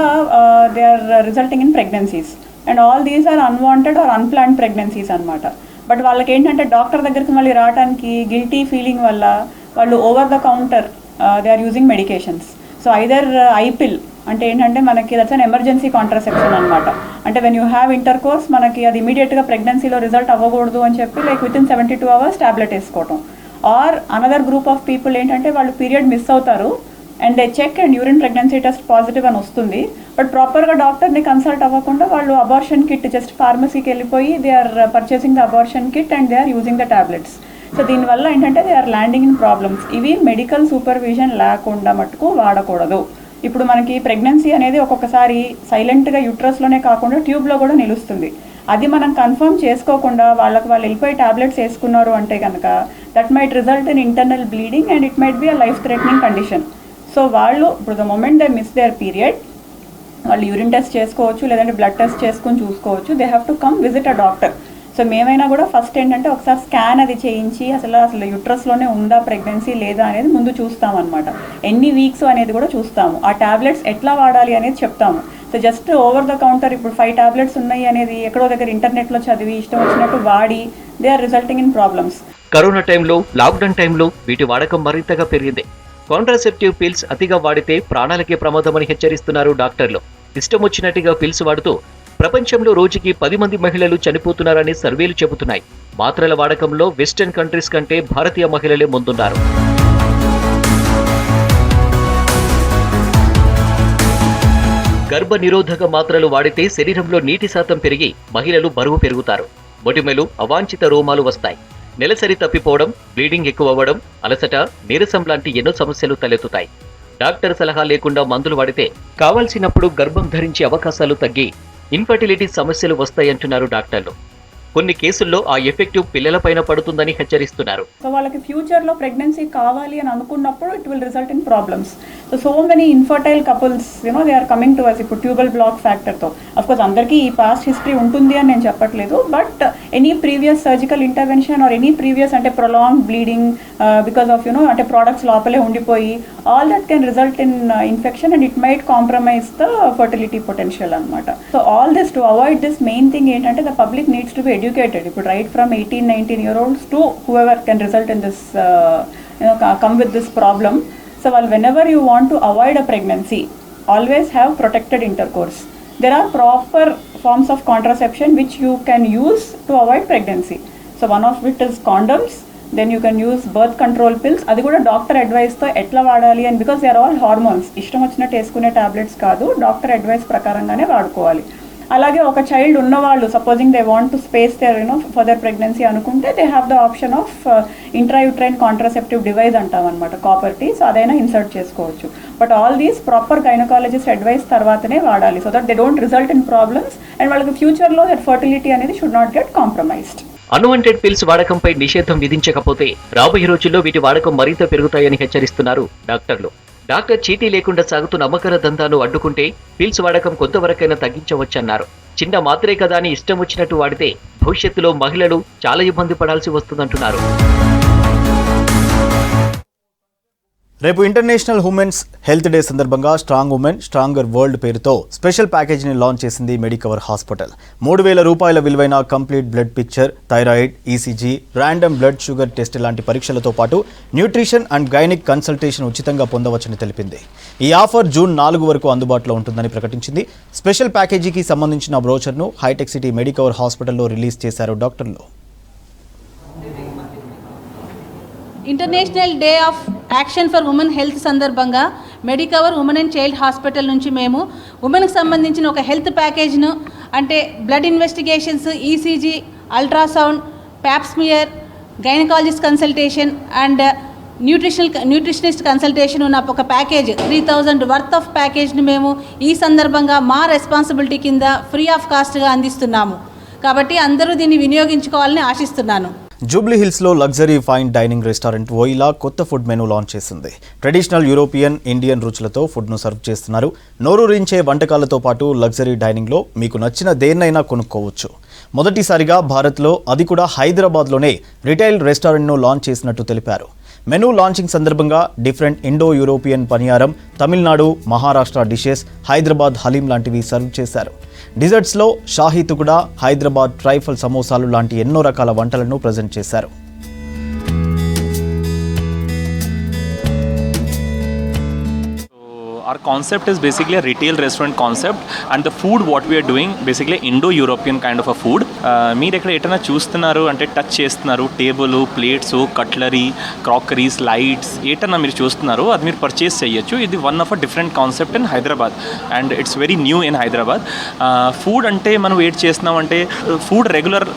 they are resulting in pregnancies and all these are unwanted or unplanned pregnancies అనమాట. బట్ వాళ్ళకి ఏంటంటే డాక్టర్ దగ్గరికి మళ్ళీ రావడానికి గిల్టీ ఫీలింగ్ వల్ల వాళ్ళు over the counter they are using medications. So either ipill అంటే ఏంటంటే మనకి దట్స్ అన్ ఎమర్జెన్సీ కాంట్రాసెప్షన్ అనమాట. అంటే when you have intercourse మనకి అది ఇమీడియట్గా ప్రెగ్నెన్సీలో రిజల్ట్ అవ్వకూడదు అని చెప్పి లైక్ వితిన్ 72 hours టాబ్లెట్ వేసుకోవటం. Or another group of people ఏంటంటే వాళ్ళు పీరియడ్ మిస్ అవుతారు and they check and urine pregnancy test positive అని వస్తుంది, బట్ ప్రాపర్గా డాక్టర్ని కన్సల్ట్ అవ్వకుండా వాళ్ళు అబార్షన్ కిట్ జస్ట్ ఫార్మసీకి వెళ్ళిపోయి they are purchasing the abortion kit and they are using the tablets. So దీనివల్ల ఏంటంటే they are landing in problems. ఇవి మెడికల్ సూపర్విజన్ లేకుండా మటుకు వాడకూడదు. ఇప్పుడు మనకి ప్రెగ్నెన్సీ అనేది ఒక్కొక్కసారి సైలెంట్గా యూట్రస్లోనే కాకుండా ట్యూబ్లో కూడా నిలుస్తుంది. అది మనం కన్ఫర్మ్ చేసుకోకుండా వాళ్ళు వెళ్ళిపోయి టాబ్లెట్స్ వేసుకున్నారు అంటే కనుక that might result in internal bleeding and it might be a life threatening condition. So వాళ్ళు ఇప్పుడు the moment they miss their period వాళ్ళు యూరిన్ టెస్ట్ చేసుకోవచ్చు, లేదంటే బ్లడ్ టెస్ట్ చేసుకొని చూసుకోవచ్చు. They have to come visit a doctor. So మేమైనా కూడా first ఏంటంటే ఒకసారి స్కాన్ అది చేయించి అసలు యూట్రస్లోనే ఉందా ప్రెగ్నెన్సీ లేదా అనేది ముందు చూస్తాము అనమాట. ఎన్ని వీక్స్ అనేది కూడా చూస్తాము. ఆ టాబ్లెట్స్ ఎట్లా వాడాలి అనేది చెప్తాము. So just over the counter ఇప్పుడు 5 టాబ్లెట్స్ ఉన్నాయి అనేది ఎక్కడో దగ్గర ఇంటర్నెట్లో చదివి ఇష్టం వచ్చినట్టు వాడి they are resulting in problems. Corona టైంలో, లాక్డౌన్ టైంలో వీటి వాడకం మరింతగా పెరిగింది. కాంట్రాసెప్టివ్ పిల్స్ అతిగా వాడితే ప్రాణాలకే ప్రమాదమని హెచ్చరిస్తున్నారు డాక్టర్లు. ఇష్టం వచ్చినట్టుగా పిల్స్ వాడుతూ ప్రపంచంలో రోజుకి 10 మంది మహిళలు చనిపోతున్నారని సర్వేలు చెబుతున్నాయి. మాత్రల వాడకంలో వెస్టర్న్ కంట్రీస్ కంటే భారతీయ మహిళలే ముందున్నారు. గర్భ నిరోధక మాత్రలు వాడితే శరీరంలో నీటి శాతం పెరిగి మహిళలు బరువు పెరుగుతారు. మొటిమలు, అవాంఛిత రోమాలు వస్తాయి. నెలసరి తప్పిపోవడం, బ్లీడింగ్ ఎక్కువ అవ్వడం, అలసట, నీరసం లాంటి ఎన్నో సమస్యలు తలెత్తుతాయి. డాక్టర్ సలహా లేకుండా మందులు వాడితే కావాల్సినప్పుడు గర్భం ధరించే అవకాశాలు తగ్గి ఇన్ఫర్టిలిటీ సమస్యలు వస్తాయంటున్నారు డాక్టర్లు. కొన్ని కేసుల్లో ఆ ఎఫెక్టివ్ పిల్లలపైన పడుతుందని హెచ్చరిస్తున్నారు. సో వాళ్ళకి ఫ్యూచర్లో ప్రెగ్నెన్సీ కావాలి అని అనుకున్నప్పుడు it will result in problems. So many infertile couples they are coming to us ఇప్పుడు ట్యూబల్ బ్లాక్ ఫ్యాక్టర్తో. అఫ్కోర్స్ అందరికీ ఈ పాస్ట్ హిస్టరీ ఉంటుంది అని నేను చెప్పట్లేదు, but any previous surgical intervention or any previous అంటే ప్రొలాంగ్ బ్లీడింగ్ బికాస్ ఆఫ్ అంటే products లోపలే ఉండిపోయి all that can result in infection and it might compromise the fertility potential అనమాట. So all this to avoid this main thing ఏంటంటే the public needs to be educated. ఇప్పుడు right from 18-19-year-olds to whoever can result in this come with this problem. So whenever you want to avoid a pregnancy, always have protected intercourse. There are proper forms of contraception which you can use to avoid pregnancy. So one of it is condoms, then you can use birth control pills. అది కూడా doctor అడ్వైస్తో ఎట్లా వాడాలి అని, because they are all hormones. ఇష్టం వచ్చినట్టు వేసుకునే tablets కాదు, doctor advice ప్రకారంగానే వాడుకోవాలి. అలాగే ఒక చైల్డ్ ఉన్నవాళ్ళు supposing they want to space their further pregnancy అనుకుంటే they have the option of intrauterine contraceptive device అంటాం అనమాట, కాపర్టీ. సో అదైనా ఇన్సర్ట్ చేసుకోవచ్చు. But all these proper gynaecologist advice తర్వాతనే వాడాలి, so that they don't result in problems and వాళ్ళకి ఫ్యూచర్లో that fertility అనేది should not get compromised. Unwanted pills వాడకంపై నిషేధం విధించకపోతే రాబోయే రోజుల్లో వీటి వాడకం మరింత పెరుగుతాయని హెచ్చరిస్తున్నారు డాక్టర్లు. డాక్టర్ చీటీ లేకుండా సాగుతున్న అమ్మకాల దందాను అడ్డుకుంటే పిల్స్ వాడకం కొంతవరకైనా తగ్గించవచ్చన్నారు. చిన్న మాత్రే కదా అని ఇష్టం వచ్చినట్టు వాడితే భవిష్యత్తులో మహిళలు చాలా ఇబ్బంది పడాల్సి వస్తుందంటున్నారు. రేపు ఇంటర్నేషనల్ ఉమెన్స్ హెల్త్ డే సందర్భంగా స్ట్రాంగ్ ఉమెన్ స్ట్రాంగర్ వరల్డ్ పేరుతో స్పెషల్ ప్యాకేజీని లాంచ్ చేసింది మెడికవర్ హాస్పిటల్. 3,000 రూపాయల విలువైన complete blood picture, thyroid, ECG, random blood sugar test లాంటి పరీక్షలతో పాటు న్యూట్రిషన్ అండ్ గైనిక్ కన్సల్టేషన్ ఉచితంగా పొందవచ్చని తెలిపింది. ఈ ఆఫర్ జూన్ 4 వరకు అందుబాటులో ఉంటుందని ప్రకటించింది. స్పెషల్ ప్యాకేజీకి సంబంధించిన బ్రోచర్ను హైటెక్ సిటీ మెడికవర్ హాస్పిటల్లో రిలీజ్ చేశారు డాక్టర్లు. International day of action for women health సందర్భంగా Medicover women and child hospital నుంచి మేము ఉమెన్కి సంబంధించిన ఒక హెల్త్ ప్యాకేజ్ను, అంటే blood investigations, ECG, ultrasound, pap smear, gynaecologist consultation and nutritionist consultation ఉన్న ఒక ప్యాకేజ్ 3,000 వర్త్ ఆఫ్ ప్యాకేజ్ను మేము ఈ సందర్భంగా మా రెస్పాన్సిబిలిటీ కింద ఫ్రీ ఆఫ్ కాస్ట్గా అందిస్తున్నాము. కాబట్టి అందరూ దీన్ని వినియోగించుకోవాలని ఆశిస్తున్నాను. జూబ్లీ హిల్స్లో లగ్జరీ ఫైన్ డైనింగ్ రెస్టారెంట్ ఓయిలా కొత్త ఫుడ్ మెనూ లాంచ్ చేసింది. ట్రెడిషనల్ యూరోపియన్, ఇండియన్ రుచులతో ఫుడ్ను సర్వ్ చేస్తున్నారు. నోరూరించే వంటకాలతో పాటు లగ్జరీ డైనింగ్లో మీకు నచ్చిన దేన్నైనా కొనుక్కోవచ్చు. మొదటిసారిగా భారత్లో, అది కూడా హైదరాబాద్లోనే రిటైల్ రెస్టారెంట్ను లాంచ్ చేసినట్టు తెలిపారు. మెనూ లాంచింగ్ సందర్భంగా different Indo European paniyaram, Tamil Nadu, Maharashtra dishes, Hyderabad haleem లాంటివి సర్వ్ చేశారు. డిజర్ట్స్లో షాహీ తుకుడా, హైదరాబాద్ ట్రైఫల్ సమోసాలు లాంటి ఎన్నో రకాల వంటలను ప్రజెంట్ చేశారు. Our concept is basically a retail restaurant concept, and the food what we are doing basically Indo-European kind of a food. మీరు ఇక్కడ ఎటైనా చూస్తున్నారు అంటే టచ్ చేస్తున్నారు, table, plates, cutlery, crockeries, lights ఏటన్నా మీరు చూస్తున్నారు, అది మీరు పర్చేస్ చేయొచ్చు. ఇది one of a different concept in Hyderabad and it's very new in Hyderabad. Food అంటే మనం వెయిట్ చేస్తున్నాం అంటే ఫుడ్ రెగ్యులర్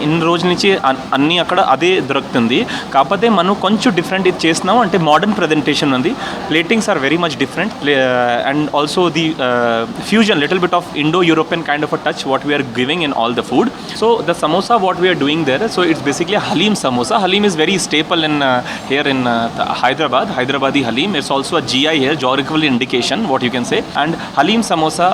ఇన్ని రోజుల నుంచి అన్నీ అక్కడ అదే దొరుకుతుంది. కాకపోతే మనం కొంచెం డిఫరెంట్ ఇది చేస్తున్నాం అంటే మోడర్న్ ప్రజెంటేషన్ ఉంది. Platings are very much different and also the fusion little bit of Indo-European kind of a touch what we are giving in all the food. So the samosa what we are doing there, so it's basically a Halim samosa. Halim is very staple in here in Hyderabad, Hyderabadi Halim. It's also a GI here, geographical indication what you can say. And Halim samosa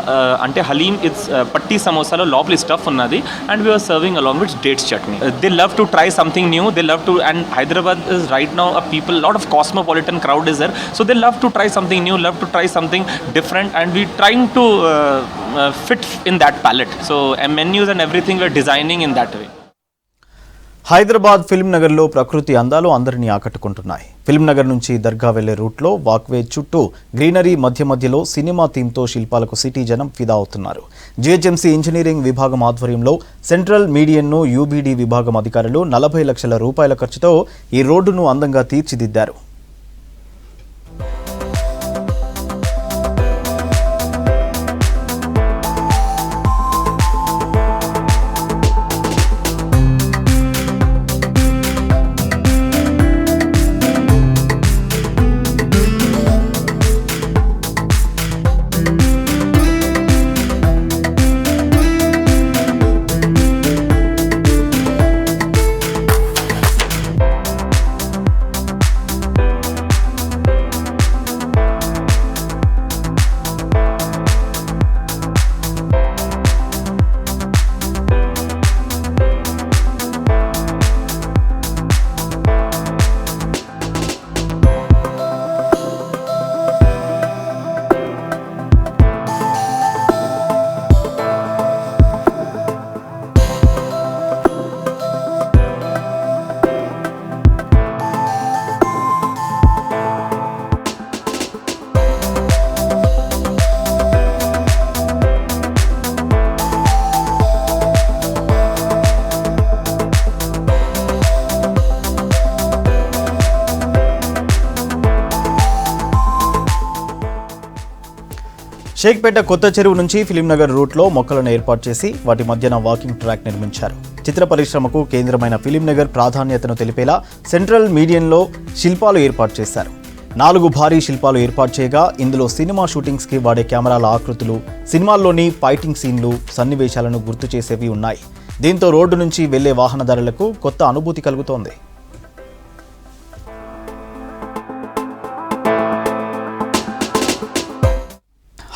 ante Halim it's patti samosa lo lopli stuff unnadi and we are serving along with dates chutney. They love to try something new, they love to, and Hyderabad is right now a people lot of cosmopolitan crowd is there, so they love to try something new, love to try something different, and we trying to fit in that palette. So menus and everything we're designing in that way. Hyderabad film నగర్లో ప్రకృతి అందాలు అందరినీ ఆకట్టుకుంటున్నాయి. Film Nagar నుంచి దర్గా వెళ్లే రూట్లో walkway చుట్టూ greenery మధ్యలో cinema థీమ్తో శిల్పాలకు city జనం ఫిదా అవుతున్నారు. జిహెచ్ఎంసీ ఇంజనీరింగ్ విభాగం ఆధ్వర్యంలో సెంట్రల్ మీడియన్ను యూబీడీ విభాగం అధికారులు 40 లక్షల రూపాయల ఖర్చుతో ఈ రోడ్డును అందంగా తీర్చిదిద్దారు. షేక్పేట కొత్త చెరువు నుంచి ఫిలింనగర్ రూట్లో మొక్కలను ఏర్పాటు చేసి వాటి మధ్యన వాకింగ్ ట్రాక్ నిర్మించారు. చిత్ర పరిశ్రమకు కేంద్రమైన ఫిలింనగర్ ప్రాధాన్యతను తెలిపేలా సెంట్రల్ మీడియంలో శిల్పాలు ఏర్పాటు చేశారు. 4 భారీ శిల్పాలు ఏర్పాటు చేయగా ఇందులో సినిమా షూటింగ్స్కి వాడే కెమెరాల ఆకృతులు, సినిమాల్లోని ఫైటింగ్ సీన్లు, సన్నివేశాలను గుర్తు చేసేవి ఉన్నాయి. దీంతో రోడ్డు నుంచి వెళ్లే వాహనదారులకు కొత్త అనుభూతి కలుగుతోంది.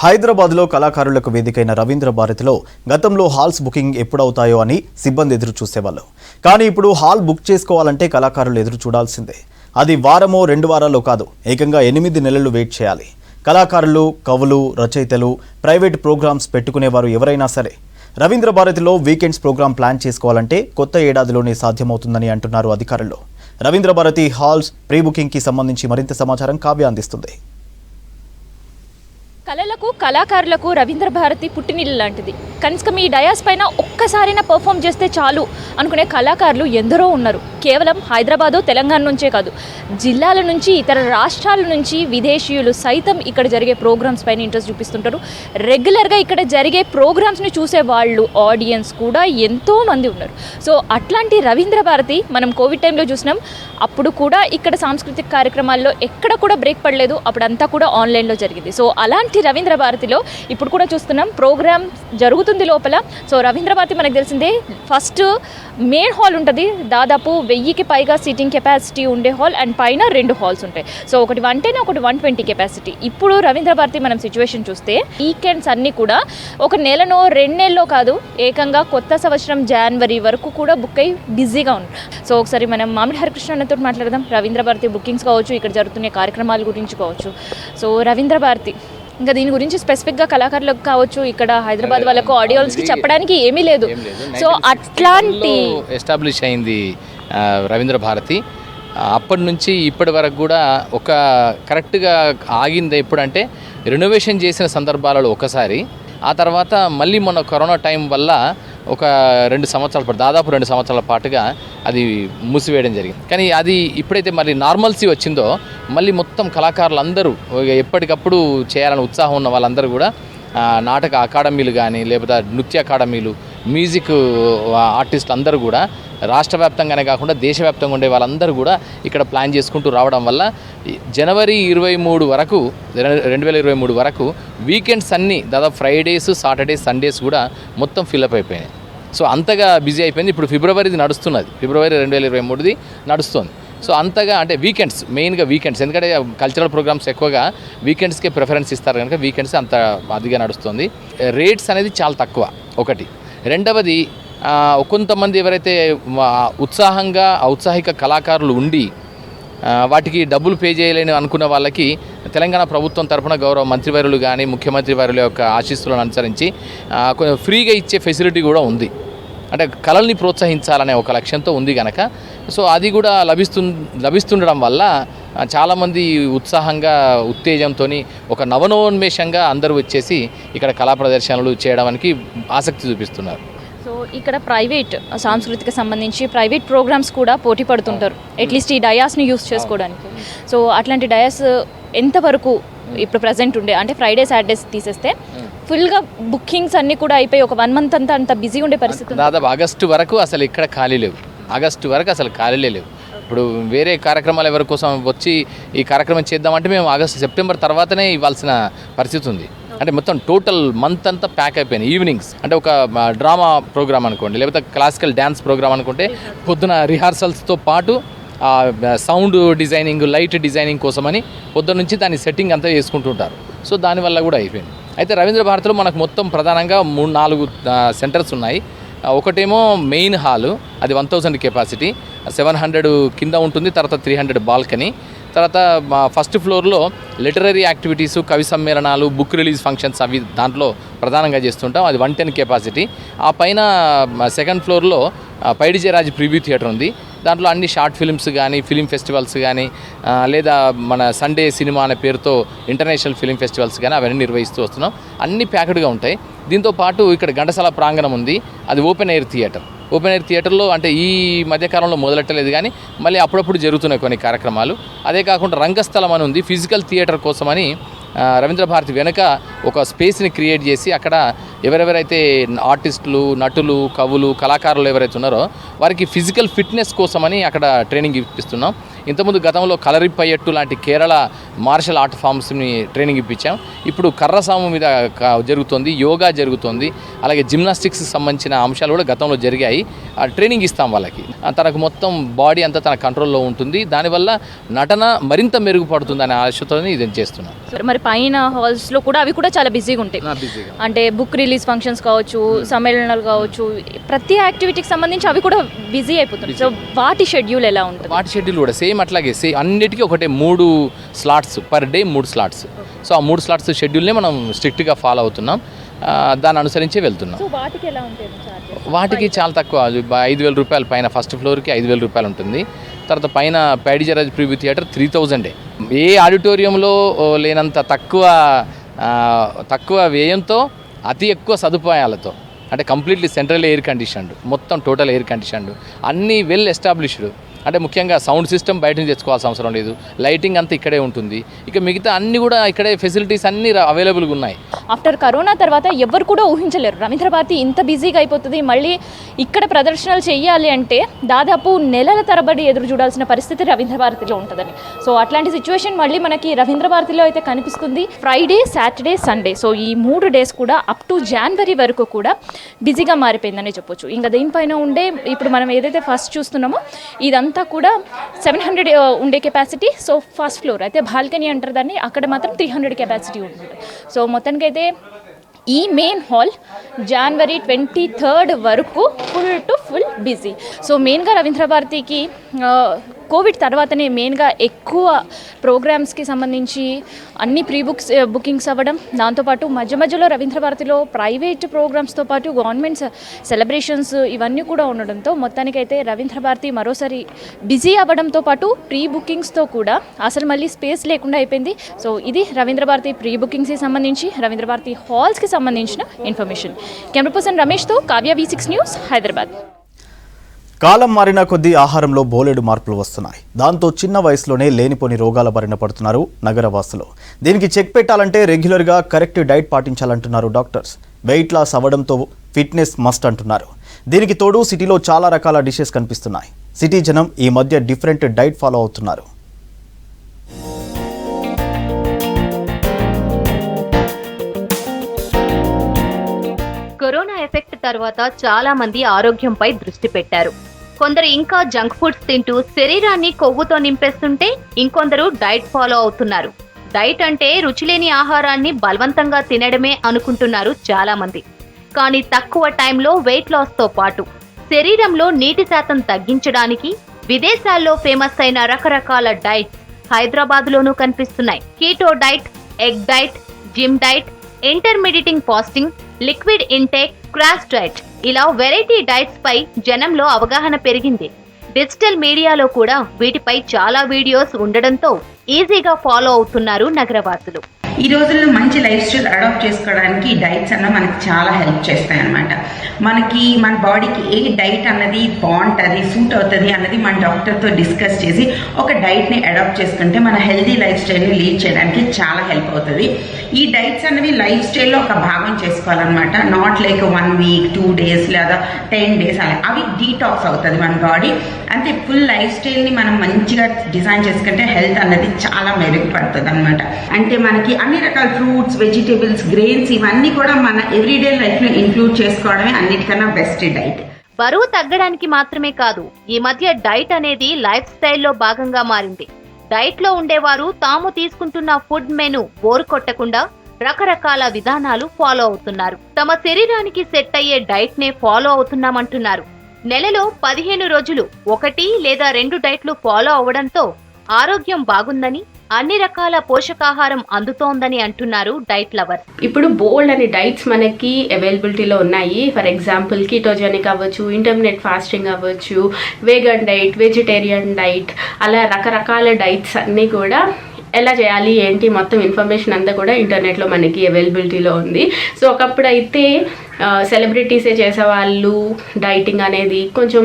హైదరాబాద్లో కళాకారులకు వేదికైన రవీంద్ర భారతిలో గతంలో హాల్స్ బుకింగ్ ఎప్పుడవుతాయో అని సిబ్బంది ఎదురు చూసేవాళ్ళు. కానీ ఇప్పుడు హాల్ బుక్ చేసుకోవాలంటే కళాకారులు ఎదురు చూడాల్సిందే. అది వారమో 2 వారాల్లో కాదు, ఏకంగా 8 నెలలు వెయిట్ చేయాలి. కళాకారులు, కవులు, రచయితలు, ప్రైవేట్ ప్రోగ్రామ్స్ పెట్టుకునేవారు ఎవరైనా సరే రవీంద్ర భారతిలో వీకెండ్స్ ప్రోగ్రాం ప్లాన్ చేసుకోవాలంటే కొత్త ఏడాదిలోనే సాధ్యమవుతుందని అంటున్నారు అధికారులు. రవీంద్ర భారతి హాల్స్ ప్రీ బుకింగ్కి సంబంధించి మరింత సమాచారం కావ్య అందిస్తుంది. కళలకు, కళాకారులకు రవీంద్ర భారతి పుట్టినిల్లు లాంటిది. కనీసం ఈ డయాస్ పైన ఒక్కసారైనా పర్ఫామ్ చేస్తే చాలు అనుకునే కళాకారులు ఎందరో ఉన్నారు. కేవలం హైదరాబాదు, తెలంగాణ నుంచే కాదు, జిల్లాల నుంచి, ఇతర రాష్ట్రాల నుంచి విదేశీయులు సైతం ఇక్కడ జరిగే ప్రోగ్రామ్స్ పైన ఇంట్రెస్ట్ చూపిస్తుంటారు. రెగ్యులర్గా ఇక్కడ జరిగే ప్రోగ్రామ్స్ని చూసే వాళ్ళు, ఆడియన్స్ కూడా ఎంతోమంది ఉన్నారు. సో అట్లాంటి రవీంద్ర భారతి మనం కోవిడ్ టైంలో చూసినాం. అప్పుడు కూడా ఇక్కడ సాంస్కృతిక కార్యక్రమాల్లో ఎక్కడ కూడా బ్రేక్ పడలేదు. అప్పుడంతా కూడా ఆన్లైన్లో జరిగింది. సో అలాంటి రవీంద్ర భారతిలో ఇప్పుడు కూడా చూస్తున్నాం, ప్రోగ్రామ్ జరుగుతుంది లోపల. సో రవీంద్ర భారతి మనకు తెలిసిందే, ఫస్ట్ మెయిన్ హాల్ ఉంటుంది, దాదాపు 1000కి పైగా సీటింగ్ కెపాసిటీ ఉండే హాల్, అండ్ పైన 2 హాల్స్ ఉంటాయి. సో ఒకటి 110, ఒకటి 120 కెపాసిటీ. ఇప్పుడు రవీంద్ర భారతి మనం సిచ్యువేషన్ చూస్తే వీకెండ్స్ అన్నీ కూడా ఒక నెలనో 2 నెలల్లో కాదు, ఏకంగా కొత్త సంవత్సరం జనవరి వరకు కూడా బుక్ అయ్యి బిజీగా ఉంది. సో ఒకసారి మనం మామిడి హరికృష్ణతో మాట్లాడదాం. రవీంద్ర భారతి బుకింగ్స్ కావచ్చు, ఇక్కడ జరుగుతున్న కార్యక్రమాల గురించి కావచ్చు. సో రవీంద్ర భారతి ఇంకా దీని గురించి స్పెసిఫిక్గా కళాకారులకు కావచ్చు, ఇక్కడ హైదరాబాద్ వాళ్ళకు, ఆడియన్స్కి చెప్పడానికి ఏమీ లేదు. సో అట్లాంటి ఎస్టాబ్లిష్ అయింది రవీంద్ర భారతి. అప్పటి నుంచి ఇప్పటి వరకు కూడా ఒక కరెక్ట్గా ఆగింది ఎప్పుడంటే రెనోవేషన్ చేసిన సందర్భాలలో ఒకసారి, ఆ తర్వాత మళ్ళీ మొన్న కరోనా టైం వల్ల ఒక 2 సంవత్సరాల పాటు, దాదాపు 2 సంవత్సరాల పాటుగా అది మూసివేయడం జరిగింది. కానీ అది ఇప్పుడైతే మళ్ళీ నార్మల్సీ వచ్చిందో మళ్ళీ మొత్తం కళాకారులు అందరూ ఎప్పటికప్పుడు చేయాలని ఉత్సాహం ఉన్న వాళ్ళందరూ కూడా నాటక అకాడమీలు కానీ, లేకపోతే నృత్య అకాడమీలు, మ్యూజిక్ ఆర్టిస్టులు అందరూ కూడా రాష్ట్ర వ్యాప్తంగానే కాకుండా దేశవ్యాప్తంగా ఉండే వాళ్ళందరూ కూడా ఇక్కడ ప్లాన్ చేసుకుంటూ రావడం వల్ల జనవరి 23 వరకు, 2023 వరకు వీకెండ్స్ అన్నీ దాదాపు ఫ్రైడేస్, సాటర్డేస్, సండేస్ కూడా మొత్తం ఫిల్అప్ అయిపోయినాయి. సో అంతగా బిజీ అయిపోయింది. ఇప్పుడు ఫిబ్రవరిది నడుస్తున్నది, ఫిబ్రవరి 2023ది నడుస్తుంది. సో అంతగా అంటే వీకెండ్స్, మెయిన్గా వీకెండ్స్, ఎందుకంటే కల్చరల్ ప్రోగ్రామ్స్ ఎక్కువగా వీకెండ్స్కే ప్రిఫరెన్స్ ఇస్తారు కనుక వీకెండ్స్ అంత అదిగా నడుస్తుంది. రేట్స్ అనేది చాలా తక్కువ ఒకటి. రెండవది, కొంతమంది ఎవరైతే ఔత్సాహిక కళాకారులు ఉండి వాటికి డబ్బులు పే చేయలేని అనుకున్న వాళ్ళకి తెలంగాణ ప్రభుత్వం తరఫున గౌరవ మంత్రివర్యులు కానీ, ముఖ్యమంత్రి వర్యుల యొక్క ఆశీస్సులను అనుసరించి కొంచెం ఫ్రీగా ఇచ్చే ఫెసిలిటీ కూడా ఉంది. అంటే కళల్ని ప్రోత్సహించాలనే ఒక లక్ష్యంతో ఉంది కనుక, సో అది కూడా లభిస్తుండడం వల్ల చాలామంది ఉత్సాహంగా, ఉత్తేజంతో, ఒక నవనోన్మేషంగా అందరూ వచ్చేసి ఇక్కడ కళా ప్రదర్శనలు చేయడానికి ఆసక్తి చూపిస్తున్నారు. సో ఇక్కడ ప్రైవేట్ సాంస్కృతిక సంబంధించి ప్రైవేట్ ప్రోగ్రామ్స్ కూడా పోటీ పడుతుంటారు, అట్లీస్ట్ ఈ డయాస్ని యూస్ చేసుకోవడానికి. సో అట్లాంటి డయాస్ ఎంతవరకు ఇప్పుడు ప్రజెంట్ ఉండే, అంటే ఫ్రైడే, సాటర్డేస్ తీసేస్తే ఫుల్గా బుకింగ్స్ అన్నీ కూడా అయిపోయి ఒక 1 మంత్ అంతా బిజీ ఉండే పరిస్థితి. దాదాపు ఆగస్టు వరకు అసలు ఇక్కడ ఖాళీ లేవు, ఆగస్టు వరకు అసలు ఖాళీలే లేవు. ఇప్పుడు వేరే కార్యక్రమాలు ఎవరి కోసం వచ్చి ఈ కార్యక్రమం చేద్దామంటే మేము సెప్టెంబర్ తర్వాతనే ఇవ్వాల్సిన పరిస్థితి ఉంది. అంటే మొత్తం టోటల్ మంత్ అంతా ప్యాక్ అయిపోయింది. ఈవినింగ్స్ అంటే ఒక డ్రామా ప్రోగ్రామ్ అనుకోండి, లేకపోతే క్లాసికల్ డ్యాన్స్ ప్రోగ్రామ్ అనుకుంటే పొద్దున రిహార్సల్స్తో పాటు సౌండ్ డిజైనింగ్, లైట్ డిజైనింగ్ కోసమని పొద్దున్న నుంచి దాని సెట్టింగ్ అంతా చేసుకుంటుంటారు. సో దానివల్ల కూడా అయిపోయింది. అయితే రవీంద్ర భారతిలో మనకు మొత్తం ప్రధానంగా 3-4 సెంటర్స్ ఉన్నాయి. ఒకటేమో మెయిన్ హాలు, అది 1000 కెపాసిటీ, 700 కింద ఉంటుంది, తర్వాత 300 బాల్కనీ. తర్వాత ఫస్ట్ ఫ్లోర్లో లిటరరీ యాక్టివిటీసు, కవి సమ్మేళనాలు, బుక్ రిలీజ్ ఫంక్షన్స్ అవి దాంట్లో ప్రధానంగా చేస్తుంటాం, అది 110 కెపాసిటీ. ఆ పైన సెకండ్ ఫ్లోర్లో పైడి జయరాజ్ ప్రివ్యూ థియేటర్ ఉంది. దాంట్లో అన్ని షార్ట్ ఫిల్మ్స్ కానీ, ఫిలిం ఫెస్టివల్స్ కానీ, లేదా మన సండే సినిమా అనే పేరుతో ఇంటర్నేషనల్ ఫిలిం ఫెస్టివల్స్ కానీ అవన్నీ నిర్వహిస్తూ వస్తున్నాం. అన్నీ ప్యాక్డ్గా ఉంటాయి. దీంతోపాటు ఇక్కడ ఘంటసాల ప్రాంగణం ఉంది, అది open air theatre. Open air థియేటర్లో అంటే ఈ మధ్యకాలంలో మొదలెట్టలేదు కానీ మళ్ళీ అప్పుడప్పుడు జరుగుతున్నాయి కొన్ని కార్యక్రమాలు. అదే కాకుండా రంగస్థలం అని ఉంది, ఫిజికల్ థియేటర్ కోసమని రవీంద్ర భారతి వెనుక ఒక స్పేస్ని క్రియేట్ చేసి అక్కడ ఎవరెవరైతే ఆర్టిస్టులు, నటులు, కవులు, కళాకారులు ఎవరైతే ఉన్నారో వారికి ఫిజికల్ ఫిట్నెస్ కోసమని అక్కడ ట్రైనింగ్ ఇప్పిస్తున్నాం. ఇంతకుముందు గతంలో కలరిప్పయ్యట్టు లాంటి కేరళ మార్షల్ ఆర్ట్ ఫామ్స్ని ట్రైనింగ్ ఇప్పించాం. ఇప్పుడు కర్రసాము మీద జరుగుతుంది, యోగా జరుగుతుంది, అలాగే జిమ్నాస్టిక్స్ సంబంధించిన అంశాలు కూడా గతంలో జరిగాయి. ట్రైనింగ్ ఇస్తాం వాళ్ళకి. తనకు మొత్తం బాడీ అంతా తన కంట్రోల్లో ఉంటుంది. దానివల్ల నటన మరింత మెరుగుపడుతుంది అనే ఆశతో ఇది చేస్తున్నాం. మరి పైన హాల్స్లో కూడా అవి కూడా చాలా బిజీగా ఉంటాయి. అంటే బుక్ రిలీజ్ ఫంక్షన్స్ కావచ్చు, సమ్మేళనాలు కావచ్చు, ప్రతి యాక్టివిటీకి సంబంధించి అవి కూడా బిజీ అయిపోతుంది. సో వాటి షెడ్యూల్ ఎలా ఉంటుంది? వాటి షెడ్యూల్ కూడా సేమ్ అట్లాగే అన్నిటికీ ఒకటే 3 slots per day, 3 slots. So ఆ 3 స్లాట్స్ షెడ్యూల్నే మనం స్ట్రిక్ట్గా ఫాలో అవుతున్నాం. దాన్ని అనుసరించే వెళ్తున్నాం. వాటికి చాలా తక్కువ, 5,000 రూపాయలు పైన. ఫస్ట్ ఫ్లోర్కి 5,000 రూపాయలు ఉంటుంది. తర్వాత పైన పైడిజరాజ్ ప్రివ్యూ థియేటర్ 3,000. ఏ ఆడిటోరియంలో లేనంత తక్కువ వ్యయంతో అతి ఎక్కువ సదుపాయాలతో, అంటే కంప్లీట్లీ సెంట్రల్ ఎయిర్ కండిషన్డ్, మొత్తం టోటల్ ఎయిర్ కండిషన్డ్, అన్నీ వెల్ ఎస్టాబ్లిష్డ్. అంటే ముఖ్యంగా సౌండ్ సిస్టమ్ బయట నుంచి తెచ్చుకోవాల్సిన అవసరం లేదు. లైటింగ్ అంతా ఇక్కడే ఉంటుంది. ఇక మిగతా అన్నీ కూడా ఇక్కడే ఫెసిలిటీస్ అన్నీ అవైలబుల్గా ఉన్నాయి. ఆఫ్టర్ కరోనా తర్వాత ఎవరు కూడా ఊహించలేరు రవీంద్ర భారతి ఇంత బిజీగా అయిపోతుంది. మళ్ళీ ఇక్కడ ప్రదర్శనలు చేయాలి అంటే దాదాపు నెలల తరబడి ఎదురు చూడాల్సిన పరిస్థితి రవీంద్ర భారతిలో ఉంటుందని. సో అట్లాంటి సిచ్యువేషన్ మళ్ళీ మనకి రవీంద్ర భారతిలో అయితే కనిపిస్తుంది. ఫ్రైడే, సాటర్డే, సండే, సో ఈ 3 డేస్ కూడా అప్ టు జనవరి వరకు కూడా బిజీగా మారిపోయిందని చెప్పొచ్చు. ఇంకా దీనిపైన ఉండే ఇప్పుడు మనం ఏదైతే ఫస్ట్ చూస్తున్నామో ఇదంతా కూడా 700 ఉండే కెపాసిటీ. సో ఫస్ట్ ఫ్లోర్ అయితే బాల్కనీ అంటారు దాన్ని, అక్కడ మాత్రం 300 కెపాసిటీ ఉంటుంది. సో మొత్తానికైతే ఈ మెయిన్ హాల్ జనవరి 23rd వరకు ఫుల్ బిజీ. సో మెయిన్గా రవీంద్ర భారతికి కోవిడ్ తర్వాతనే మెయిన్గా ఎక్కువ ప్రోగ్రామ్స్కి సంబంధించి అన్ని బుకింగ్స్ అవ్వడం, దాంతోపాటు మధ్యలో రవీంద్ర భారతిలో ప్రైవేట్ ప్రోగ్రామ్స్తో పాటు గవర్నమెంట్ సెలబ్రేషన్స్ ఇవన్నీ కూడా ఉండడంతో మొత్తానికైతే రవీంద్ర భారతి మరోసారి బిజీ అవ్వడంతో పాటు ప్రీ బుకింగ్స్తో కూడా అసలు మళ్ళీ స్పేస్ లేకుండా అయిపోయింది. సో ఇది రవీంద్ర భారతి ప్రీ బుకింగ్స్కి సంబంధించి, రవీంద్ర భారతి హాల్స్కి సంబంధించిన ఇన్ఫర్మేషన్. కెమెరా పర్సన్ రమేష్తో కావ్య, V6 న్యూస్, హైదరాబాద్. కాలం మారిన కొద్దీ ఆహారంలో బోలెడు మార్పులు వస్తున్నాయి. దాంతో చిన్న వయసులోనే లేనిపోని రోగాల బారిన పడుతున్నారు నగరవాసులు. దీనికి చెక్ పెట్టాలంటే రెగ్యులర్గా కరెక్ట్ డైట్ పాటించాలంటున్నారు డాక్టర్స్. వెయిట్ లాస్ అవ్వడంతో ఫిట్నెస్ మస్ట్ అంటున్నారు. దీనికి తోడు సిటీలో చాలా రకాల డిషెస్ కనిపిస్తున్నాయి. సిటీ జనం ఈ మధ్య డిఫరెంట్ డైట్ ఫాలో అవుతున్నారు. కరోనా ఎఫెక్ట్ తర్వాత చాలా మంది ఆరోగ్యంపై దృష్టి పెట్టారు. కొందరు ఇంకా జంక్ ఫుడ్స్ తింటూ శరీరాన్ని కొవ్వుతో నింపేస్తుంటే ఇంకొందరు డైట్ ఫాలో అవుతున్నారు. డైట్ అంటే రుచిలేని ఆహారాన్ని బలవంతంగా తినడమే అనుకుంటున్నారు చాలా మంది. కానీ తక్కువ టైంలో వెయిట్ లాస్తో పాటు శరీరంలో నీటి శాతం తగ్గించడానికి విదేశాల్లో ఫేమస్ అయిన రకరకాల డైట్స్ హైదరాబాద్లోనూ కనిపిస్తున్నాయి. Keto diet, egg diet, gym diet, intermediating fasting, liquid intake, crash diet, ఇలా వెరైటీ డైట్స్ పై జనంలో అవగాహన పెరిగింది. డిజిటల్ మీడియాలో కూడా వీటిపై చాలా వీడియోస్ ఉండడంతో ఈజీగా ఫాలో అవుతున్నారు నగరవాసులు. ఈ రోజుల్లో మంచి లైఫ్ స్టైల్ అడాప్ట్ చేసుకోవడానికి డైట్స్ అన్న మనకి చాలా హెల్ప్ చేస్తాయి అన్నమాట. మనకి మన బాడీకి ఏ డైట్ అన్నది బాగుంటుంది, సూట్ అవుతుంది అన్నది మన డాక్టర్తో డిస్కస్ చేసి ఒక డైట్ని అడాప్ట్ చేసుకుంటే మన హెల్దీ లైఫ్ స్టైల్ని లీడ్ చేయడానికి చాలా హెల్ప్ అవుతుంది. ఈ డైట్స్ అన్నవి లైఫ్ స్టైల్లో ఒక భాగం చేసుకోవాలన్నమాట. నాట్ లైక్ 1 వీక్ 2 డేస్ లేదా 10 డేస్ అలా. అవి డీటాక్స్ అవుతుంది మన బాడీ. అంటే ఫుల్ లైఫ్ స్టైల్ని మనం మంచిగా డిజైన్ చేసుకుంటే హెల్త్ అన్నది చాలా మెరుగుపడుతుంది అనమాట. అంటే మనకి అన్ని రకాల ఫ్రూట్స్, వెజిటేబుల్స్, గ్రెయిన్స్ ఇవన్నీ కూడా మన ఎవ్రీడే లైఫ్లో ఇంక్లూడ్ చేసుకోవడమే అన్నిటికన్నా బెస్ట్ డైట్. బరువు తగ్గడానికి మాత్రమే కాదు, ఈ మధ్య డైట్ అనేది లైఫ్ స్టైల్లో భాగంగా మారింది. డైట్ లో ఉండేవారు తాము తీసుకుంటున్న ఫుడ్ మెను బోర్ కొట్టకుండా రకరకాల విధానాలు ఫాలో అవుతున్నారు. తమ శరీరానికి సెట్ అయ్యే డైట్ నే ఫాలో అవుతున్నామంటున్నారు. నెలలో 15 రోజులు 1 లేదా 2 డైట్లు ఫాలో అవడంతో ఆరోగ్యం బాగుందని, అన్ని రకాల పోషకాహారం అందుతోందని అంటున్నారు డైట్ లవర్స్. ఇప్పుడు బోల్డ్ అనే డైట్స్ మనకి అవైలబిలిటీలో ఉన్నాయి. ఫర్ ఎగ్జాంపుల్ కీటోజెనిక్ అవ్వచ్చు, ఇంటర్మిడియట్ ఫాస్టింగ్ అవ్వచ్చు, వేగన్ డైట్, వెజిటేరియన్ డైట్, అలా రకరకాల డైట్స్ అన్నీ కూడా ఎలా చేయాలి ఏంటి మొత్తం ఇన్ఫర్మేషన్ అంతా కూడా ఇంటర్నెట్లో మనకి అవైలబిలిటీలో ఉంది. సో ఒకప్పుడు అయితే సెలబ్రిటీసే చేసేవాళ్ళు డైటింగ్ అనేది. కొంచెం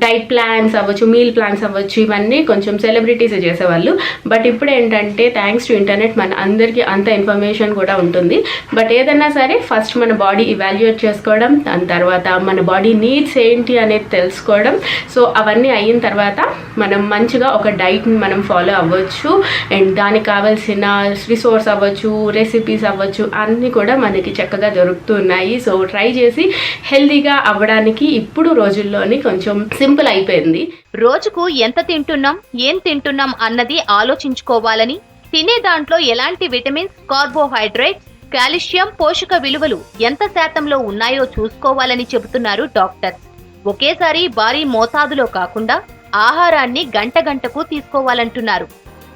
డైట్ ప్లాన్స్ అవ్వచ్చు, మీల్ ప్లాన్స్ అవ్వచ్చు, ఇవన్నీ కొంచెం సెలబ్రిటీసే చేసేవాళ్ళు. బట్ ఇప్పుడు ఏంటంటే థ్యాంక్స్ టు ఇంటర్నెట్ మన అందరికీ అంత ఇన్ఫర్మేషన్ కూడా ఉంటుంది. బట్ ఏదైనా సరే ఫస్ట్ మన బాడీ ఇవాల్యుయేట్ చేసుకోవడం, దాని తర్వాత మన బాడీ నీడ్స్ ఏంటి అనేది తెలుసుకోవడం. సో అవన్నీ అయిన తర్వాత మనం మంచిగా ఒక డైట్ని మనం ఫాలో అవ్వచ్చు. అండ్ దానికి కావాల్సిన రిసోర్స్ అవ్వచ్చు, రెసిపీస్ అవ్వచ్చు, అన్నీ కూడా మనకి చక్కగా దొరుకుతున్నాయి. సో ట్రై చేసి హెల్తీగా అవ్వడానికి ఇప్పుడు రోజుల్లోని కొంచెం సింపుల్ అయిపోయింది. రోజుకు ఎంత తింటున్నాం, ఏం తింటున్నాం అన్నది ఆలోచించుకోవాలని, తినే దాంట్లో ఎలాంటి విటమిన్స్, కార్బోహైడ్రేట్స్, కాల్షియం, పోషక విలువలు ఎంత శాతంలో ఉన్నాయో చూసుకోవాలని చెబుతున్నారు డాక్టర్స్. ఒకేసారి భారీ మోతాదులో కాకుండా ఆహారాన్ని గంటకు తీసుకోవాలంటున్నారు.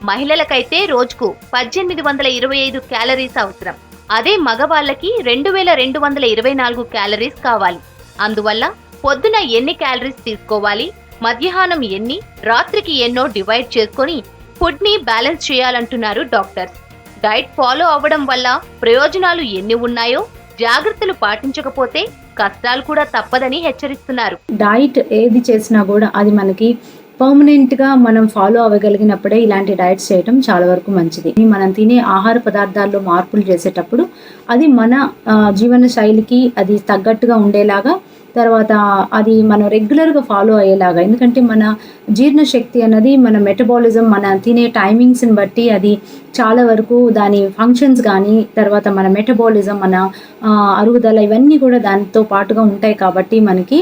మహిళలకైతే రోజుకు 1825 క్యాలరీస్ అవసరం. అదే మగవాళ్ళకి 2224 క్యాలరీస్ కావాలి. అందువల్ల పొద్దున ఎన్ని క్యాలరీస్ తీసుకోవాలి, మధ్యాహ్నం ఎన్ని, రాత్రికి ఎన్నో డివైడ్ చేసుకొని ఫుడ్ని బ్యాలెన్స్ చేయాలంటున్నారు డాక్టర్స్. డైట్ ఫాలో అవ్వడం వల్ల ప్రయోజనాలు ఎన్ని ఉన్నాయో, జాగ్రత్తలు పాటించకపోతే కష్టాలు కూడా తప్పదని హెచ్చరిస్తున్నారు. డైట్ ఏది చేసినా కూడా అది మనకి పర్మనెంట్గా మనం ఫాలో అవ్వగలిగినప్పుడే ఇలాంటి డైట్స్ చేయడం చాలా వరకు మంచిది. మనం తినే ఆహార పదార్థాల్లో మార్పులు చేసేటప్పుడు అది మన జీవన శైలికి అది తగ్గట్టుగా ఉండేలాగా, తర్వాత అది మనం రెగ్యులర్గా ఫాలో అయ్యేలాగా. ఎందుకంటే మన జీర్ణశక్తి అన్నది మన మెటబాలిజం, మన తినే టైమింగ్స్ని బట్టి అది చాలా వరకు దాని ఫంక్షన్స్ కానీ, తర్వాత మన మెటబాలిజం, మన అరుగుదల, ఇవన్నీ కూడా దానితో పాటుగా ఉంటాయి. కాబట్టి మనకి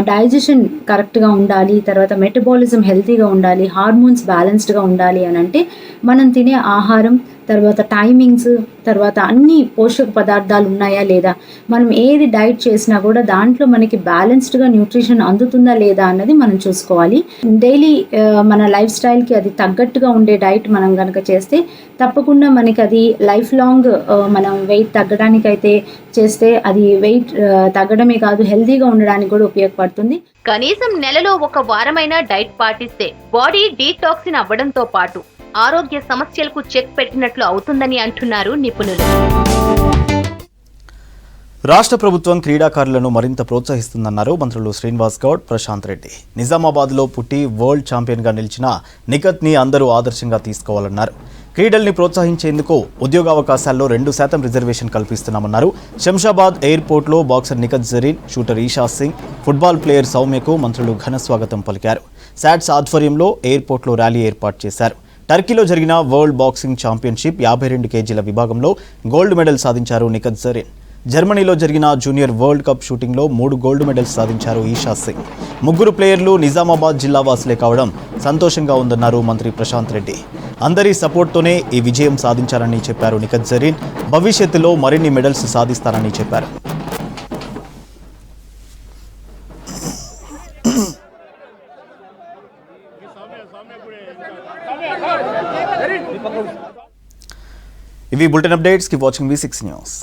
డైజెషన్ కరెక్ట్గా ఉండాలి, తర్వాత మెటబాలిజం హెల్తీగా ఉండాలి, హార్మోన్స్ బ్యాలెన్స్డ్గా ఉండాలి అని అంటే మనం తినే ఆహారం, తర్వాత టైమింగ్స్, తర్వాత అన్ని పోషక పదార్థాలు ఉన్నాయా లేదా, మనం ఏది డైట్ చేసినా కూడా దాంట్లో మనకి బ్యాలెన్స్డ్గా న్యూట్రిషన్ అందుతుందా లేదా అన్నది మనం చూసుకోవాలి. డైలీ మన లైఫ్ స్టైల్కి అది తగ్గట్టుగా ఉండే డైట్ మనం కనుక చేస్తే తప్పకుండా మనకి అది లైఫ్ లాంగ్ మనం వెయిట్ తగ్గడానికైతే చేస్తే అది వెయిట్ తగ్గడమే కాదు, హెల్తీగా ఉండడానికి కూడా ఉపయోగపడుతుంది. కనీసం నెలలో ఒక వారమైన డైట్ పాటిస్తే బాడీ డీటాక్సిన్ అవ్వడంతో పాటు ఆరోగ్య సమస్యలకు చెక్ పెట్టినట్లు అవుతుందని అంటున్నారు నిపుణులు. రాష్ట్ర ప్రభుత్వం క్రీడాకారులను మరింత ప్రోత్సహిస్తుందన్నారు మంత్రులు శ్రీనివాస్ గౌడ్, ప్రశాంత్ రెడ్డి. నిజామాబాద్లో పుట్టి వరల్డ్ ఛాంపియన్గా నిలిచిన నిఖత్ని అందరూ ఆదర్శంగా తీసుకోవాలన్నారు. క్రీడల్ని ప్రోత్సహించేందుకు ఉద్యోగావకాశాల్లో 2% రిజర్వేషన్ కల్పిస్తున్నామన్నారు. శంషాబాద్ ఎయిర్పోర్ట్లో boxer Nikhat Zareen, shooter Esha Singh, football player సౌమ్యకు మంత్రులు ఘన స్వాగతం పలికారు. శాట్స్ ఆధ్వర్యంలో ఎయిర్పోర్ట్లో ర్యాలీ ఏర్పాటు చేశారు. టర్కీలో జరిగిన వరల్డ్ బాక్సింగ్ ఛాంపియన్షిప్ 52 కేజీల విభాగంలో గోల్డ్ మెడల్ సాధించారు నిఖత్ జరీన్. జర్మనీలో జరిగిన జూనియర్ వరల్డ్ కప్ షూటింగ్లో 3 గోల్డ్ మెడల్స్ సాధించారు ఈషా సింగ్. ముగ్గురు ప్లేయర్లు నిజామాబాద్ జిల్లా వాసులే కావడం సంతోషంగా ఉందన్నారు మంత్రి ప్రశాంత్ రెడ్డి. అందరి సపోర్ట్తోనే ఈ విజయం సాధించారని చెప్పారు నిఖత్ జరీన్. భవిష్యత్తులో మరిన్ని మెడల్స్ సాధిస్తారని చెప్పారు. ఇవి bulletin updates. Keep watching V6 news.